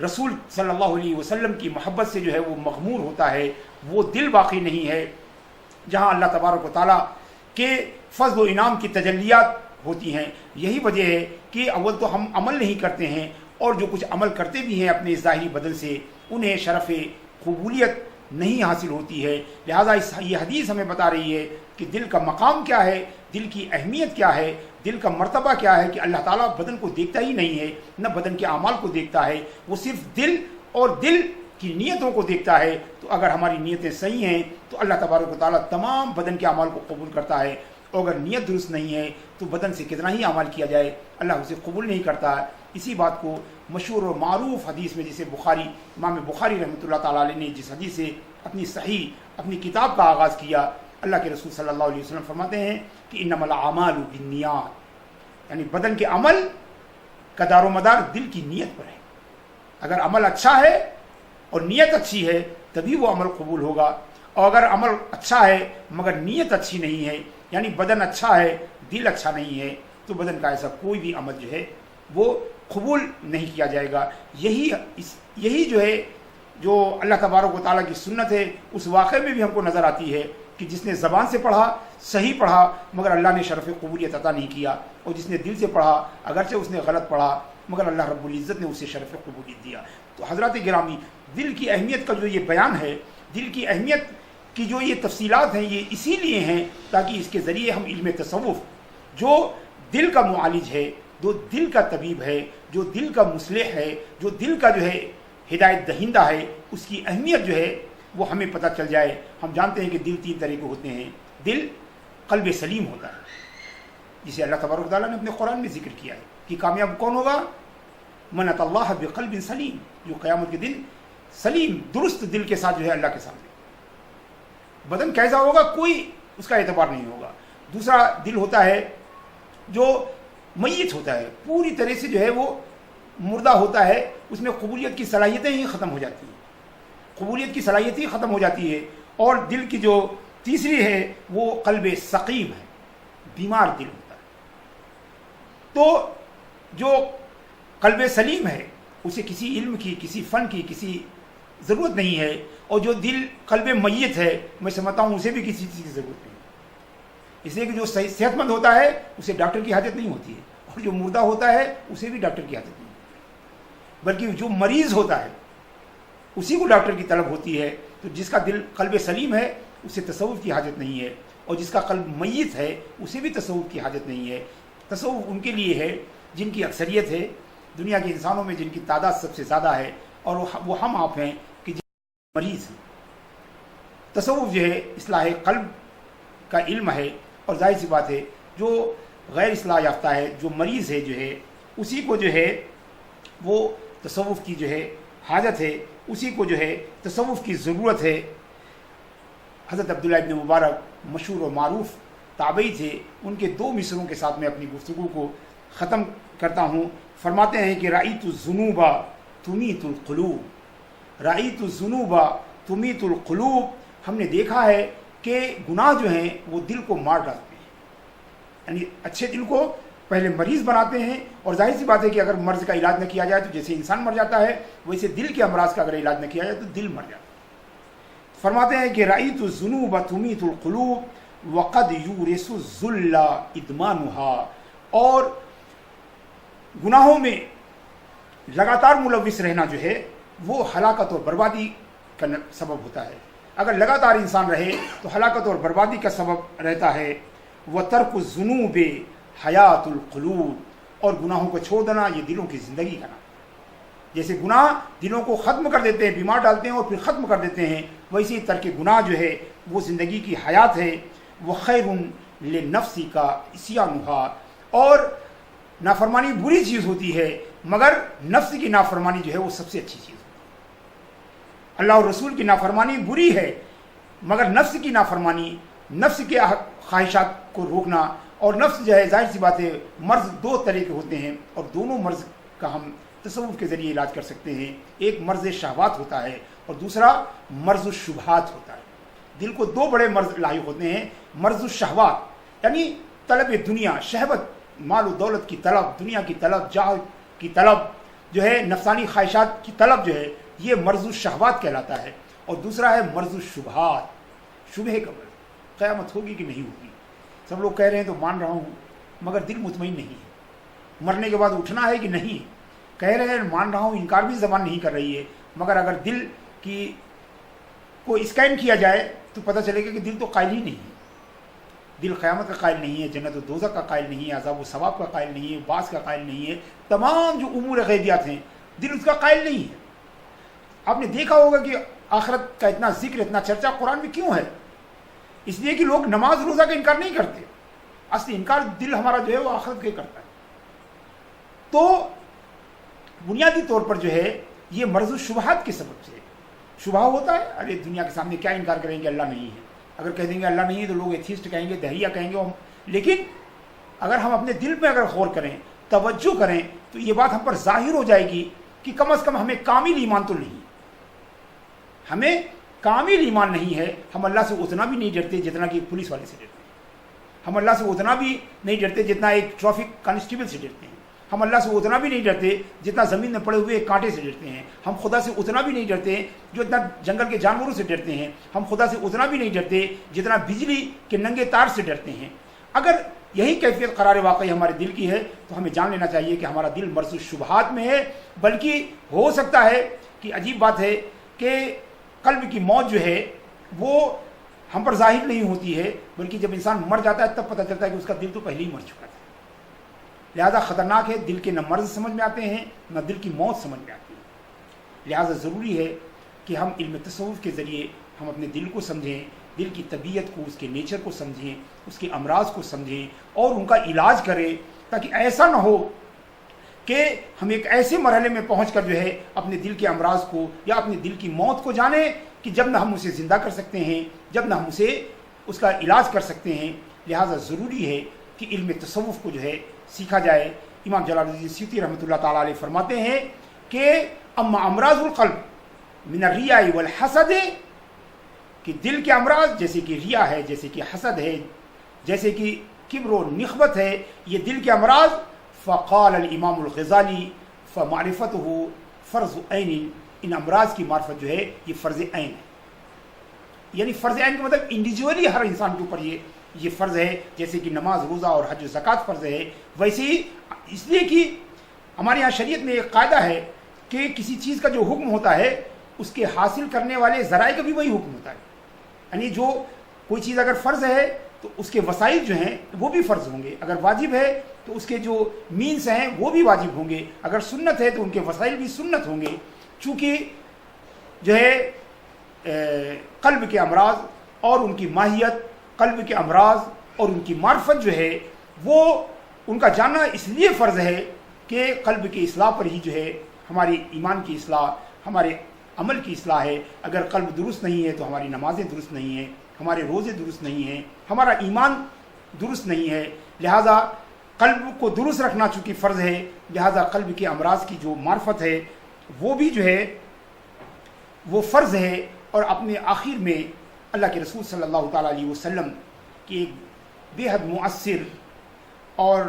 رسول صلی اللہ علیہ وسلم کی محبت سے جو ہے وہ مغمور ہوتا ہے، وہ دل باقی نہیں ہے جہاں اللہ تبارک و تعالیٰ کے فضل و انعام کی تجلیات ہوتی ہیں. یہی وجہ ہے کہ اول تو ہم عمل نہیں کرتے ہیں، اور جو کچھ عمل کرتے بھی ہیں اپنے ظاہری بدن سے انہیں شرف قبولیت نہیں حاصل ہوتی ہے. لہٰذا یہ حدیث ہمیں بتا رہی ہے کہ دل کا مقام کیا ہے، دل کی اہمیت کیا ہے، دل کا مرتبہ کیا ہے، کہ اللہ تعالیٰ بدن کو دیکھتا ہی نہیں ہے، نہ بدن کے اعمال کو دیکھتا ہے، وہ صرف دل اور دل کی نیتوں کو دیکھتا ہے. تو اگر ہماری نیتیں صحیح ہیں تو اللہ تبارک و تعالیٰ تمام بدن کے اعمال کو قبول کرتا ہے، اور اگر نیت درست نہیں ہے تو بدن سے کتنا ہی اعمال کیا جائے اللہ اسے قبول نہیں کرتا. اسی بات کو مشہور اور معروف حدیث میں جسے امام بخاری رحمۃ اللہ تعالیٰ علیہ نے جس حدیث سے اپنی کتاب کا آغاز کیا، اللہ کے رسول صلی اللہ علیہ وسلم فرماتے ہیں کہ انما الاعمال بالنیات، یعنی بدن کے عمل کا دار و مدار دل کی نیت پر ہے. اگر عمل اچھا ہے اور نیت اچھی ہے تبھی وہ عمل قبول ہوگا، اور اگر عمل اچھا ہے مگر نیت اچھی نہیں ہے، یعنی بدن اچھا ہے دل اچھا نہیں ہے، تو بدن کا ایسا کوئی بھی عمل جو ہے وہ قبول نہیں کیا جائے گا. یہی جو ہے جو اللہ تبارک و تعالیٰ کی سنت ہے اس واقعے میں بھی ہم کو نظر آتی ہے کہ جس نے زبان سے پڑھا صحیح پڑھا مگر اللہ نے شرف قبولیت عطا نہیں کیا، اور جس نے دل سے پڑھا اگرچہ اس نے غلط پڑھا مگر اللہ رب العزت نے اسے شرف قبولیت دیا. تو حضرات گرامی، دل کی اہمیت کا جو یہ بیان ہے، دل کی اہمیت کی جو یہ تفصیلات ہیں، یہ اسی لیے ہیں تاکہ اس کے ذریعے ہم علم تصوف، جو دل کا معالج ہے، جو دل کا طبیب ہے، جو دل کا مصلح ہے، جو دل کا جو ہے ہدایت دہندہ ہے، اس کی اہمیت جو ہے وہ ہمیں پتہ چل جائے. ہم جانتے ہیں کہ دل 3 طرح کے ہوتے ہیں. دل قلب سلیم ہوتا ہے، جسے اللہ تبارک و تعالیٰ نے اپنے قرآن میں ذکر کیا ہے کہ کامیاب کون ہوگا؟ من اتی اللہ بقلب سلیم، جو قیامت کے دن سلیم درست دل کے ساتھ جو ہے اللہ کے سامنے. بدن کیسا ہوگا کوئی اس کا اعتبار نہیں ہوگا. دوسرا دل ہوتا ہے جو میت ہوتا ہے، پوری طرح سے جو ہے وہ مردہ ہوتا ہے، اس میں قبولیت کی صلاحیتیں ہی ختم ہو جاتی ہیں، قبولیت کی صلاحیت ہی ختم ہو جاتی ہے، اور دل کی جو تیسری ہے وہ قلب سقیم ہے، بیمار دل ہوتا ہے۔ تو جو قلب سلیم ہے اسے کسی علم کی، کسی فن کی، کسی ضرورت نہیں ہے، اور جو دل قلب میت ہے میں سمجھتا ہوں اسے بھی کسی چیز کی ضرورت نہیں ہے، اس لیے کہ جو صحت مند ہوتا ہے اسے ڈاکٹر کی حاجت نہیں ہوتی ہے، اور جو مردہ ہوتا ہے اسے بھی ڈاکٹر کی حاجت نہیں ہوتی، بلکہ جو مریض ہوتا ہے اسی کو ڈاکٹر کی طلب ہوتی ہے۔ تو جس کا دل قلب سلیم ہے اسے تصوف کی حاجت نہیں ہے، اور جس کا قلب میت ہے اسے بھی تصوف کی حاجت نہیں ہے۔ تصوف ان کے لیے ہے جن کی اکثریت ہے دنیا کے انسانوں میں، جن کی تعداد سب سے زیادہ ہے، اور وہ ہم آپ ہیں کہ جن مریض ہیں۔ تصوف جو ہے اصلاح قلب کا علم ہے، اور ظاہر سی بات ہے جو غیر اصلاح یافتہ ہے، جو مریض ہے جو ہے، اسی کو جو ہے وہ تصوف کی جو ہے حاجت ہے، اسی کو جو ہے تصوف کی ضرورت ہے۔ حضرت عبداللہ ابن مبارک مشہور و معروف تابعی تھے، ان کے 2 مصروں کے ساتھ میں اپنی گفتگو کو ختم کرتا ہوں۔ فرماتے ہیں کہ رأیت الذنوب تمیت القلوب، رأیت الذنوب تمیت القلوب، ہم نے دیکھا ہے کہ گناہ جو ہیں وہ دل کو مار ڈالتے ہیں، یعنی اچھے دل کو پہلے مریض بناتے ہیں، اور ظاہر سی بات ہے کہ اگر مرض کا علاج نہ کیا جائے تو جیسے انسان مر جاتا ہے ویسے دل کے امراض کا اگر علاج نہ کیا جائے تو دل مر جاتا ہے۔ فرماتے ہیں کہ رأیت الذنوب تمیت القلوب وقد یورث الذل ادمانها، اور گناہوں میں لگاتار ملوث رہنا جو ہے وہ ہلاکت اور بربادی کا سبب ہوتا ہے۔ اگر لگاتار انسان رہے تو ہلاکت اور بربادی کا سبب رہتا ہے۔ وَتَرْكُ الذُّنُوبِ حَيَاةُ الْقُلُوبِ، اور گناہوں کو چھوڑ دینا یہ دلوں کی زندگی کا نام ہے۔ جیسے گناہ دلوں کو ختم کر دیتے ہیں، بیمار ڈالتے ہیں اور پھر ختم کر دیتے ہیں، ویسے ہی ترک گناہ جو ہے وہ زندگی کی حیات ہے۔ وَخَيْرٌ لِلنَّفْسِ کا عِصْيَانُهَا، اور نافرمانی بری چیز ہوتی ہے مگر نفس کی نافرمانی جو ہے وہ سب سے اچھی چیز ہوتی ہے۔ اللہ اور رسول کی نافرمانی بری ہے مگر نفس کی نافرمانی، نفس کے خواہشات کو روکنا، اور نفس جو ہے ظاہر سی بات ہے مرض 2 طرح کے ہوتے ہیں، اور دونوں مرض کا ہم تصوف کے ذریعے علاج کر سکتے ہیں۔ ایک مرض شہوات ہوتا ہے اور دوسرا مرض الشبہات ہوتا ہے۔ دل کو 2 بڑے مرض لاحق ہوتے ہیں۔ مرض الشہوات یعنی طلب دنیا، شہوت، مال و دولت کی طلب، دنیا کی طلب، جاہ کی طلب جو ہے، نفسانی خواہشات کی طلب جو ہے، یہ مرض الشہوات کہلاتا ہے۔ اور دوسرا ہے مرض الشبہات، شبہ کا مرض، قیامت ہوگی کہ نہیں ہوگی، سب لوگ کہہ رہے ہیں تو مان رہا ہوں مگر دل مطمئن نہیں ہے، مرنے کے بعد اٹھنا ہے کہ نہیں، کہہ رہے ہیں مان رہا ہوں، انکار بھی زبان نہیں کر رہی ہے، مگر اگر دل کی کو اسکین کیا جائے تو پتہ چلے گا کہ دل تو قائل ہی نہیں ہے۔ دل قیامت کا قائل نہیں ہے، جنت و دوزخ کا قائل نہیں ہے، عذاب و ثواب کا قائل نہیں ہے، بعث کا قائل نہیں ہے، تمام جو امور غیبیات ہیں دل اس کا قائل نہیں ہے۔ آپ نے دیکھا ہوگا کہ آخرت کا اتنا ذکر، اتنا چرچا قرآن میں کیوں ہے؟ اس لیے کہ لوگ نماز روزہ کا انکار نہیں کرتے، اصل انکار دل ہمارا جو ہے وہ آخرت کے کرتا ہے۔ تو بنیادی طور پر جو ہے یہ مرض الشبہات کے سبب سے شبہ ہوتا ہے، ارے دنیا کے سامنے کیا انکار کریں گے، اللہ نہیں ہے، اگر کہہ دیں گے اللہ نہیں ہے تو لوگ ایتھیسٹ کہیں گے، دہریہ کہیں گے، لیکن اگر ہم اپنے دل پہ اگر غور کریں، توجہ کریں تو یہ بات ہم پر ظاہر ہو جائے گی کہ کم از کم ہمیں کامل ایمان تو نہیں، ہمیں کامل ایمان نہیں ہے۔ ہم اللہ سے اتنا بھی نہیں ڈرتے جتنا کہ ایک پولیس والے سے ڈرتے ہیں، ہم اللہ سے اتنا بھی نہیں ڈرتے جتنا ایک ٹریفک کانسٹیبل سے ڈرتے ہیں، ہم اللہ سے اتنا بھی نہیں ڈرتے جتنا زمین میں پڑے ہوئے کانٹے سے ڈرتے ہیں، ہم خدا سے اتنا بھی نہیں ڈرتے جو اتنا جنگل کے جانوروں سے ڈرتے ہیں، ہم خدا سے اتنا بھی نہیں ڈرتے جتنا بجلی کے ننگے تار سے ڈرتے ہیں۔ اگر یہی کیفیت قرار واقعی ہمارے دل کی ہے تو ہمیں جان لینا چاہیے کہ ہمارا دل مرض الشبہات میں ہے، بلکہ ہو سکتا ہے کہ عجیب بات ہے کہ قلب کی موت جو ہے وہ ہم پر ظاہر نہیں ہوتی ہے، بلکہ جب انسان مر جاتا ہے تب پتہ چلتا ہے کہ اس کا دل تو پہلے ہی مر چکا تھا۔ لہذا خطرناک ہے، دل کے نہ مرض سمجھ میں آتے ہیں نہ دل کی موت سمجھ میں آتی ہے۔ لہذا ضروری ہے کہ ہم علم تصوف کے ذریعے ہم اپنے دل کو سمجھیں، دل کی طبیعت کو، اس کے نیچر کو سمجھیں، اس کے امراض کو سمجھیں اور ان کا علاج کریں، تاکہ ایسا نہ ہو کہ ہم ایک ایسے مرحلے میں پہنچ کر جو ہے اپنے دل کے امراض کو یا اپنے دل کی موت کو جانیں کہ جب نہ ہم اسے زندہ کر سکتے ہیں، جب نہ ہم اسے اس کا علاج کر سکتے ہیں۔ لہٰذا ضروری ہے کہ علم تصوف کو جو ہے سیکھا جائے۔ امام جلال الدین سیوطی رحمۃ اللہ تعالیٰ علیہ فرماتے ہیں کہ اما امراض القلب من الریاء والحسد کہ دل کے امراض جیسے کہ ریا ہے، جیسے کہ حسد ہے، جیسے کہ کبر و نخبت ہے، یہ دل کے امراض. فقال الامام الغزالی فمعرفته فرض عین، ان امراض کی معرفت جو ہے یہ فرض عین ہے. یعنی فرض عین کا مطلب انڈیویجولی ہر انسان کے اوپر یہ فرض ہے. جیسے کہ نماز، روزہ اور حج و زکوٰۃ فرض ہے، ویسے ہی اس لیے کہ ہمارے یہاں شریعت میں ایک قاعدہ ہے کہ کسی چیز کا جو حکم ہوتا ہے اس کے حاصل کرنے والے ذرائع کا بھی وہی حکم ہوتا ہے. یعنی جو کوئی چیز اگر فرض ہے تو اس کے وسائل جو ہیں وہ بھی فرض ہوں گے، اگر واجب ہے تو اس کے جو مینس ہیں وہ بھی واجب ہوں گے، اگر سنت ہے تو ان کے وسائل بھی سنت ہوں گے. چونکہ جو ہے قلب کے امراض اور ان کی ماہیت، قلب کے امراض اور ان کی معرفت جو ہے وہ ان کا جاننا اس لیے فرض ہے کہ قلب کی اصلاح پر ہی جو ہے ہماری ایمان کی اصلاح، ہمارے عمل کی اصلاح ہے. اگر قلب درست نہیں ہے تو ہماری نمازیں درست نہیں ہیں، ہمارے روزے درست نہیں ہیں، ہمارا ایمان درست نہیں ہے. لہٰذا قلب کو درست رکھنا چونکہ فرض ہے، لہٰذا قلب کے امراض کی جو معرفت ہے وہ بھی جو ہے وہ فرض ہے. اور اپنے آخر میں اللہ کے رسول صلی اللہ تعالیٰ علیہ وسلم کی ایک بے حد مؤثر اور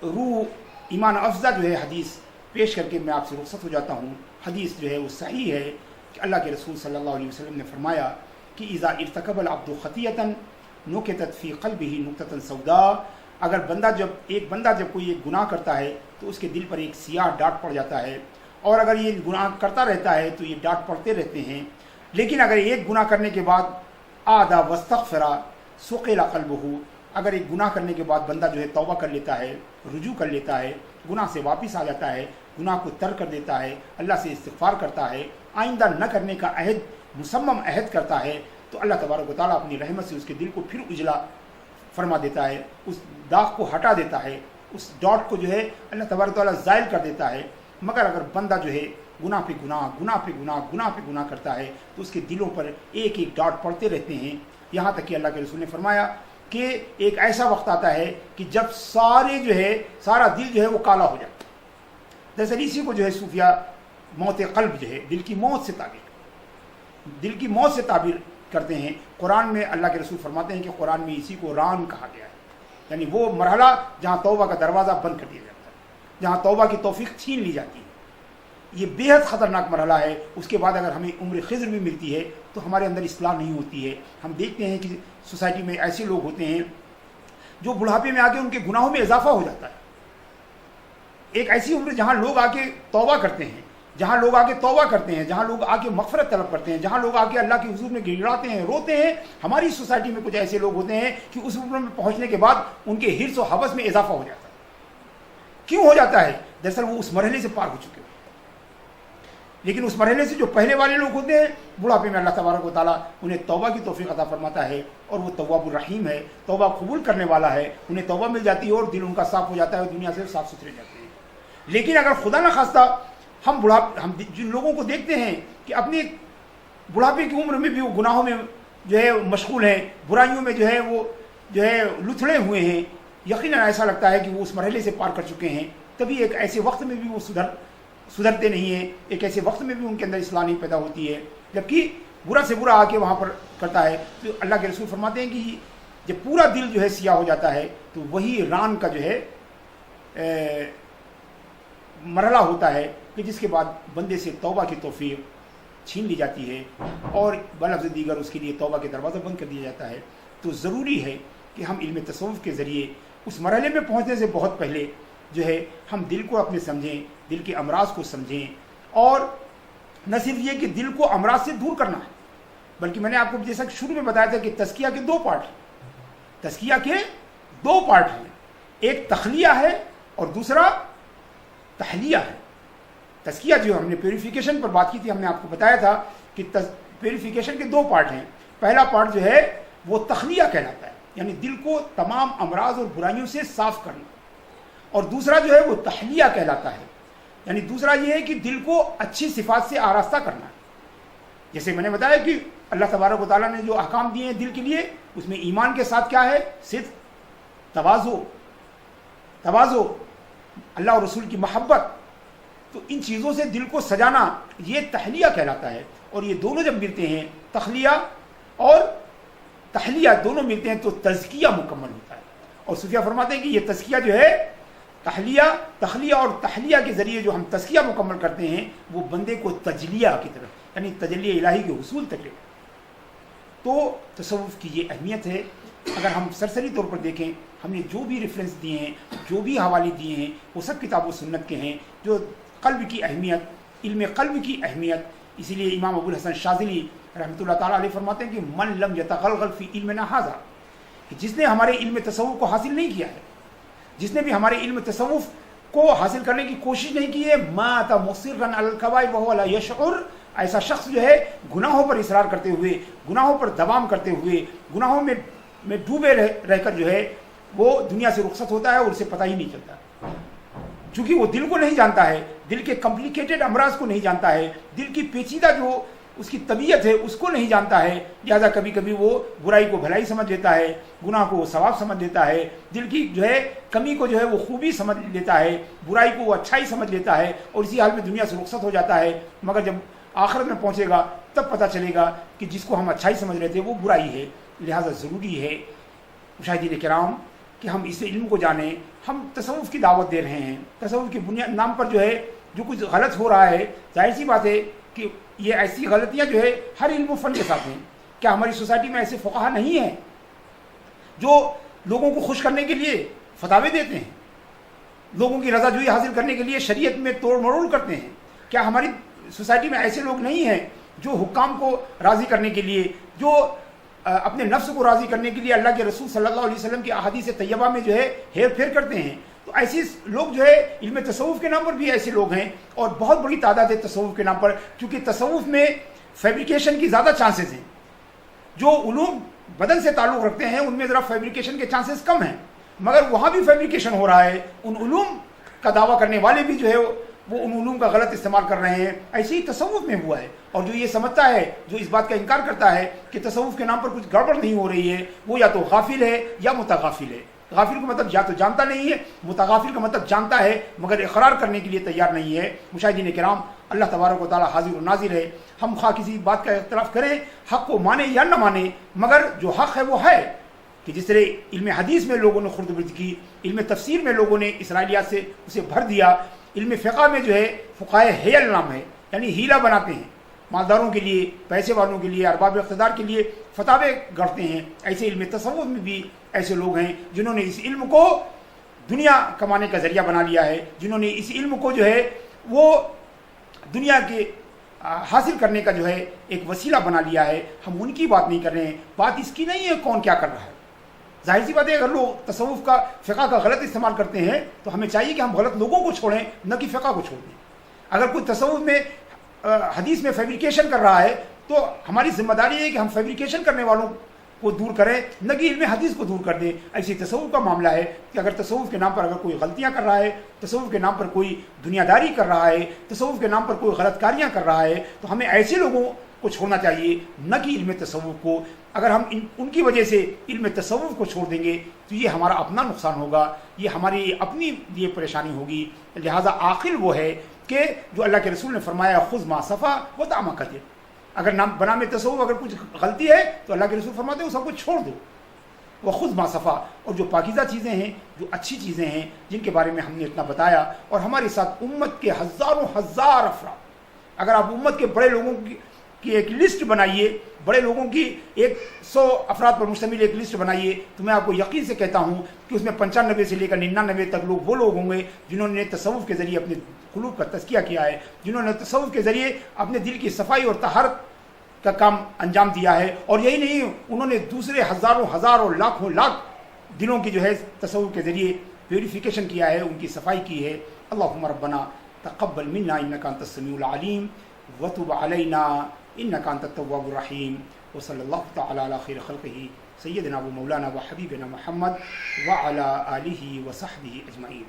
روح ایمان افزا جو ہے حدیث پیش کر کے میں آپ سے رخصت ہو جاتا ہوں. حدیث جو ہے وہ صحیح ہے کہ اللہ کے رسول صلی اللہ علیہ وسلم نے فرمایا کہ اذا ارتکب العبد خطیۃ نکتت فی قلبہ نکتۃ سوداء، اگر ایک بندہ جب کوئی ایک گناہ کرتا ہے تو اس کے دل پر ایک سیاہ ڈاٹ پڑ جاتا ہے، اور اگر یہ گناہ کرتا رہتا ہے تو یہ ڈاٹ پڑتے رہتے ہیں. لیکن اگر ایک گناہ کرنے کے بعد آدا واستغفرا ثقل قلبہ، اگر ایک گناہ کرنے کے بعد بندہ جو ہے توبہ کر لیتا ہے، رجوع کر لیتا ہے، گناہ سے واپس آ جاتا ہے، گناہ کو ترک کر دیتا ہے، اللہ سے استغفار کرتا ہے، آئندہ نہ کرنے کا عہد، مصمم عہد کرتا ہے، تو اللہ تبارک و تعالیٰ اپنی رحمت سے اس کے دل کو پھر اجلا فرما دیتا ہے، اس داغ کو ہٹا دیتا ہے، اس ڈاٹ کو جو ہے اللہ تبارک و تعالیٰ زائل کر دیتا ہے. مگر اگر بندہ جو ہے گناہ پہ گناہ، گناہ پہ گناہ، گناہ پہ گناہ کرتا ہے تو اس کے دلوں پر ایک ایک ڈاٹ پڑتے رہتے ہیں، یہاں تک کہ اللہ کے رسول نے فرمایا کہ ایک ایسا وقت آتا ہے کہ جب سارا دل جو ہے وہ کالا ہو جاتا ہے. دراصل اسی کو جو ہے صوفیہ موت قلب جو ہے دل کی موت سے تعبیر کرتے ہیں. قرآن میں اللہ کے رسول فرماتے ہیں کہ قرآن میں اسی کو ران کہا گیا ہے، یعنی وہ مرحلہ جہاں توبہ کا دروازہ بند کر دیا جاتا ہے، جہاں توبہ کی توفیق چھین لی جاتی ہے. یہ بے حد خطرناک مرحلہ ہے. اس کے بعد اگر ہمیں عمر خضر بھی ملتی ہے تو ہمارے اندر اصلاح نہیں ہوتی ہے. ہم دیکھتے ہیں کہ سوسائٹی میں ایسے لوگ ہوتے ہیں جو بڑھاپے میں آ کے ان کے گناہوں میں اضافہ ہو جاتا ہے. ایک ایسی عمر جہاں لوگ آ کے توبہ کرتے ہیں، جہاں لوگ آ کے توبہ کرتے ہیں، جہاں لوگ آ کے مغفرت طلب کرتے ہیں، جہاں لوگ آ کے اللہ کے حضور میں گڑگڑاتے ہیں، روتے ہیں. ہماری سوسائٹی میں کچھ ایسے لوگ ہوتے ہیں کہ اس عمر میں پہنچنے کے بعد ان کے حرص و حوث میں اضافہ ہو جاتا ہے. کیوں ہو جاتا ہے؟ دراصل وہ اس مرحلے سے پار ہو چکے ہیں. لیکن اس مرحلے سے جو پہلے والے لوگ ہوتے ہیں بڑھاپے میں اللہ تبارک و تعالیٰ انہیں توبہ کی توفیق عطا فرماتا ہے، اور وہ تواب الرحیم ہے، توبہ قبول کرنے والا ہے. انہیں توبہ مل جاتی ہے اور دل ان کا صاف ہو جاتا ہے اور دنیا سے صاف ستھرے جاتے ہیں. لیکن اگر خدا نہ خواستہ ہم جن لوگوں کو دیکھتے ہیں کہ اپنی بڑھاپے کی عمر میں بھی وہ گناہوں میں جو ہے مشغول ہیں، برائیوں میں جو ہے لتھڑے ہوئے ہیں، یقیناً ایسا لگتا ہے کہ وہ اس مرحلے سے پار کر چکے ہیں. تبھی ایک ایسے وقت میں بھی وہ سدھرتے نہیں ہیں، ایک ایسے وقت میں بھی ان کے اندر اصلاح نہیں پیدا ہوتی ہے، جبکہ برا سے برا آ کے وہاں پر کرتا ہے. تو اللہ کے رسول فرماتے ہیں کہ جب پورا دل جو ہے سیاہ ہو جاتا ہے تو وہی ران کا جو ہے مرحلہ ہوتا ہے کہ جس کے بعد بندے سے توبہ کی توفیق چھین لی جاتی ہے اور بلفظ دیگر اس کے لیے توبہ کے دروازہ بند کر دیا جاتا ہے. تو ضروری ہے کہ ہم علم تصوف کے ذریعے اس مرحلے میں پہنچنے سے بہت پہلے جو ہے ہم دل کو اپنے سمجھیں، دل کے امراض کو سمجھیں، اور نہ صرف یہ کہ دل کو امراض سے دور کرنا ہے، بلکہ میں نے آپ کو جیسا کہ شروع میں بتایا تھا کہ تزکیہ کے دو پارٹ ہیں. ایک تخلیہ ہے اور دوسرا تحلیہ ہے. تزکیہ جو ہم نے پیوریفیکیشن پر بات کی تھی، ہم نے آپ کو بتایا تھا کہ پیوریفیکیشن کے دو پارٹ ہیں. پہلا پارٹ جو ہے وہ تخلیہ کہلاتا ہے، یعنی دل کو تمام امراض اور برائیوں سے صاف کرنا، اور دوسرا جو ہے وہ تحلیہ کہلاتا ہے، یعنی دوسرا یہ ہے کہ دل کو اچھی صفات سے آراستہ کرنا. جیسے میں نے بتایا کہ اللہ تبارک و تعالیٰ نے جو احکام دیے ہیں دل کے لیے، اس میں ایمان کے ساتھ کیا ہے؟ صدق، تواضع، اللہ اور رسول کی محبت. تو ان چیزوں سے دل کو سجانا یہ تحلیہ کہلاتا ہے. اور یہ دونوں جب ملتے ہیں، تخلیہ اور تحلیہ دونوں ملتے ہیں تو تزکیہ مکمل ہوتا ہے. اور صوفیہ فرماتے ہیں کہ یہ تزکیہ جو ہے تخلیہ اور تحلیہ کے ذریعے جو ہم تزکیہ مکمل کرتے ہیں وہ بندے کو تجلیہ کی طرف یعنی تجلی الہی کے حصول تک لے. تو تصوف کی یہ اہمیت ہے. اگر ہم سرسری طور پر دیکھیں ہم نے جو بھی ریفرنس دیے ہیں جو بھی حوالے دیے ہیں وہ سب کتاب و سنت کے ہیں جو قلب کی اہمیت علم قلب کی اہمیت. اسی لیے امام ابو الحسن شاذلی رحمۃ اللہ تعالیٰ علیہ فرماتے ہیں کہ من لم یتغلغل فی علمنا ھذا کہ جس نے ہمارے علم تصوف کو حاصل نہیں کیا ہے جس نے بھی ہمارے علم تصوف کو حاصل کرنے کی کوشش نہیں کی ہے مات مصرا علی الکبائر وهو لا یشعر ایسا شخص جو ہے گناہوں پر اصرار کرتے ہوئے گناہوں پر دوام کرتے ہوئے گناہوں میں ڈوبے رہ کر جو ہے وہ دنیا سے رخصت ہوتا ہے اور اسے پتہ ہی نہیں چلتا چونکہ وہ دل کو نہیں جانتا ہے دل کے کمپلیکیٹڈ امراض کو نہیں جانتا ہے دل کی پیچیدہ جو اس کی طبیعت ہے اس کو نہیں جانتا ہے. لہٰذا کبھی کبھی وہ برائی کو بھلائی سمجھ لیتا ہے گناہ کو وہ ثواب سمجھ لیتا ہے دل کی جو ہے کمی کو جو ہے وہ خوبی سمجھ لیتا ہے برائی کو وہ اچھائی سمجھ لیتا ہے اور اسی حال میں دنیا سے رخصت ہو جاتا ہے. مگر جب آخرت میں پہنچے گا تب پتہ چلے گا کہ جس کو ہم اچھائی سمجھ رہے تھے وہ برائی ہے. لہٰذا ضروری ہے مشاہدین کرام کہ ہم اس علم کو جانیں. ہم تصوف کی دعوت دے رہے ہیں تصوف کی بنیاد نام پر جو ہے جو کچھ غلط ہو رہا ہے ظاہر سی بات ہے کہ یہ ایسی غلطیاں جو ہے ہر علم و فن کے ساتھ ہیں. کیا ہماری سوسائٹی میں ایسے فقہا نہیں ہیں جو لوگوں کو خوش کرنے کے لیے فتاوے دیتے ہیں لوگوں کی رضا جوئی حاصل کرنے کے لیے شریعت میں توڑ مروڑ کرتے ہیں؟ کیا ہماری سوسائٹی میں ایسے لوگ نہیں ہیں جو حکام کو راضی کرنے کے لیے جو اپنے نفس کو راضی کرنے کے لیے اللہ کے رسول صلی اللہ علیہ وسلم کی احادیث طیبہ میں جو ہے ہیر پھیر کرتے ہیں؟ تو ایسے لوگ جو ہے علم تصوف کے نام پر بھی ایسے لوگ ہیں اور بہت بڑی تعداد ہے تصوف کے نام پر کیونکہ تصوف میں فیبریکیشن کی زیادہ چانسز ہیں. جو علوم بدن سے تعلق رکھتے ہیں ان میں ذرا فیبریکیشن کے چانسز کم ہیں مگر وہاں بھی فیبریکیشن ہو رہا ہے. ان علوم کا دعویٰ کرنے والے بھی جو ہے وہ ان علوم کا غلط استعمال کر رہے ہیں. ایسے ہی تصوف میں ہوا ہے اور جو یہ سمجھتا ہے جو اس بات کا انکار کرتا ہے کہ تصوف کے نام پر کچھ گڑبڑ نہیں ہو رہی ہے وہ یا تو غافل ہے یا متغافل ہے. غافل کا مطلب یا تو جانتا نہیں ہے متغافل کا مطلب جانتا ہے مگر اقرار کرنے کے لیے تیار نہیں ہے. مشاہدین کرام اللہ تبارک و تعالی حاضر و ناظر ہے. ہم خواہ کسی بات کا اختلاف کریں حق کو مانے یا نہ مانے مگر جو حق ہے وہ ہے کہ جس طرح علم حدیث میں لوگوں نے خرد برد کی علم تفسیر میں لوگوں نے اسرائیلیات سے اسے بھر دیا. علم فقہ میں جو ہے فقہائے حیل نام ہے یعنی ہیلا بناتے ہیں مالداروں کے لیے پیسے والوں کے لیے ارباب اقتدار کے لیے فتاوے گڑھتے ہیں. ایسے علم تصوف میں بھی ایسے لوگ ہیں جنہوں نے اس علم کو دنیا کمانے کا ذریعہ بنا لیا ہے جنہوں نے اس علم کو جو ہے وہ دنیا کے حاصل کرنے کا جو ہے ایک وسیلہ بنا لیا ہے. ہم ان کی بات نہیں کر رہے ہیں. بات اس کی نہیں ہے کون کیا کر رہا ہے. ظاہر سی بات ہے اگر لوگ تصوف کا فقہ کا غلط استعمال کرتے ہیں تو ہمیں چاہیے کہ ہم غلط لوگوں کو چھوڑیں نہ کہ فقہ کو چھوڑ دیں. اگر کوئی تصوف میں حدیث میں فیبریکیشن کر رہا ہے تو ہماری ذمہ داری ہے کہ ہم فیبریکیشن کرنے والوں کو دور کریں نہ کہ علم حدیث کو دور کر دیں. ایسی تصوف کا معاملہ ہے کہ اگر تصوف کے نام پر اگر کوئی غلطیاں کر رہا ہے تصوف کے نام پر کوئی دنیا داری کر رہا ہے تصوف کے نام پر کوئی غلط کاریاں کر رہا ہے تو ہمیں ایسے لوگوں کو چھوڑنا چاہیے نہ کہ علم تصوف کو. اگر ہم ان کی وجہ سے علم تصوف کو چھوڑ دیں گے تو یہ ہمارا اپنا نقصان ہوگا یہ ہماری اپنی لیے پریشانی ہوگی. لہٰذا عاقل وہ ہے کہ جو اللہ کے رسول نے فرمایا خذ ما صفا و دع ما قدر. اگر بنام تصوف اگر کچھ غلطی ہے تو اللہ کے رسول فرماتے ہیں وہ سب کچھ چھوڑ دو. وہ خود ما صفا اور جو پاکیزہ چیزیں ہیں جو اچھی چیزیں ہیں جن کے بارے میں ہم نے اتنا بتایا اور ہمارے ساتھ امت کے ہزاروں ہزار افراد اگر آپ امت کے بڑے لوگوں کی ایک لسٹ بنائیے بڑے لوگوں کی 100 افراد پر مشتمل ایک لسٹ بنائیے تو میں آپ کو یقین سے کہتا ہوں کہ اس میں 95 سے لے کر 99 تک لوگ وہ لوگ ہوں گے جنہوں نے تصوف کے ذریعے اپنے قلوب کا تزکیہ کیا ہے جنہوں نے تصوف کے ذریعے اپنے دل کی صفائی اور طہارت کا کام انجام دیا ہے. اور یہی نہیں انہوں نے دوسرے ہزاروں ہزار اور لاکھوں لاکھ دلوں کی جو ہے تصوف کے ذریعے پیوریفیکیشن کیا ہے ان کی صفائی کی ہے. اللہم ربنا تقبل منا انک انت السمیع العلیم وتب علینا انک انت التواب الرحیم وصلی اللہ تعالی علی خیر خلقہ سیدنا و مولانا و حبیبنا محمد وعلی آلہ و صحبہ اجمعین.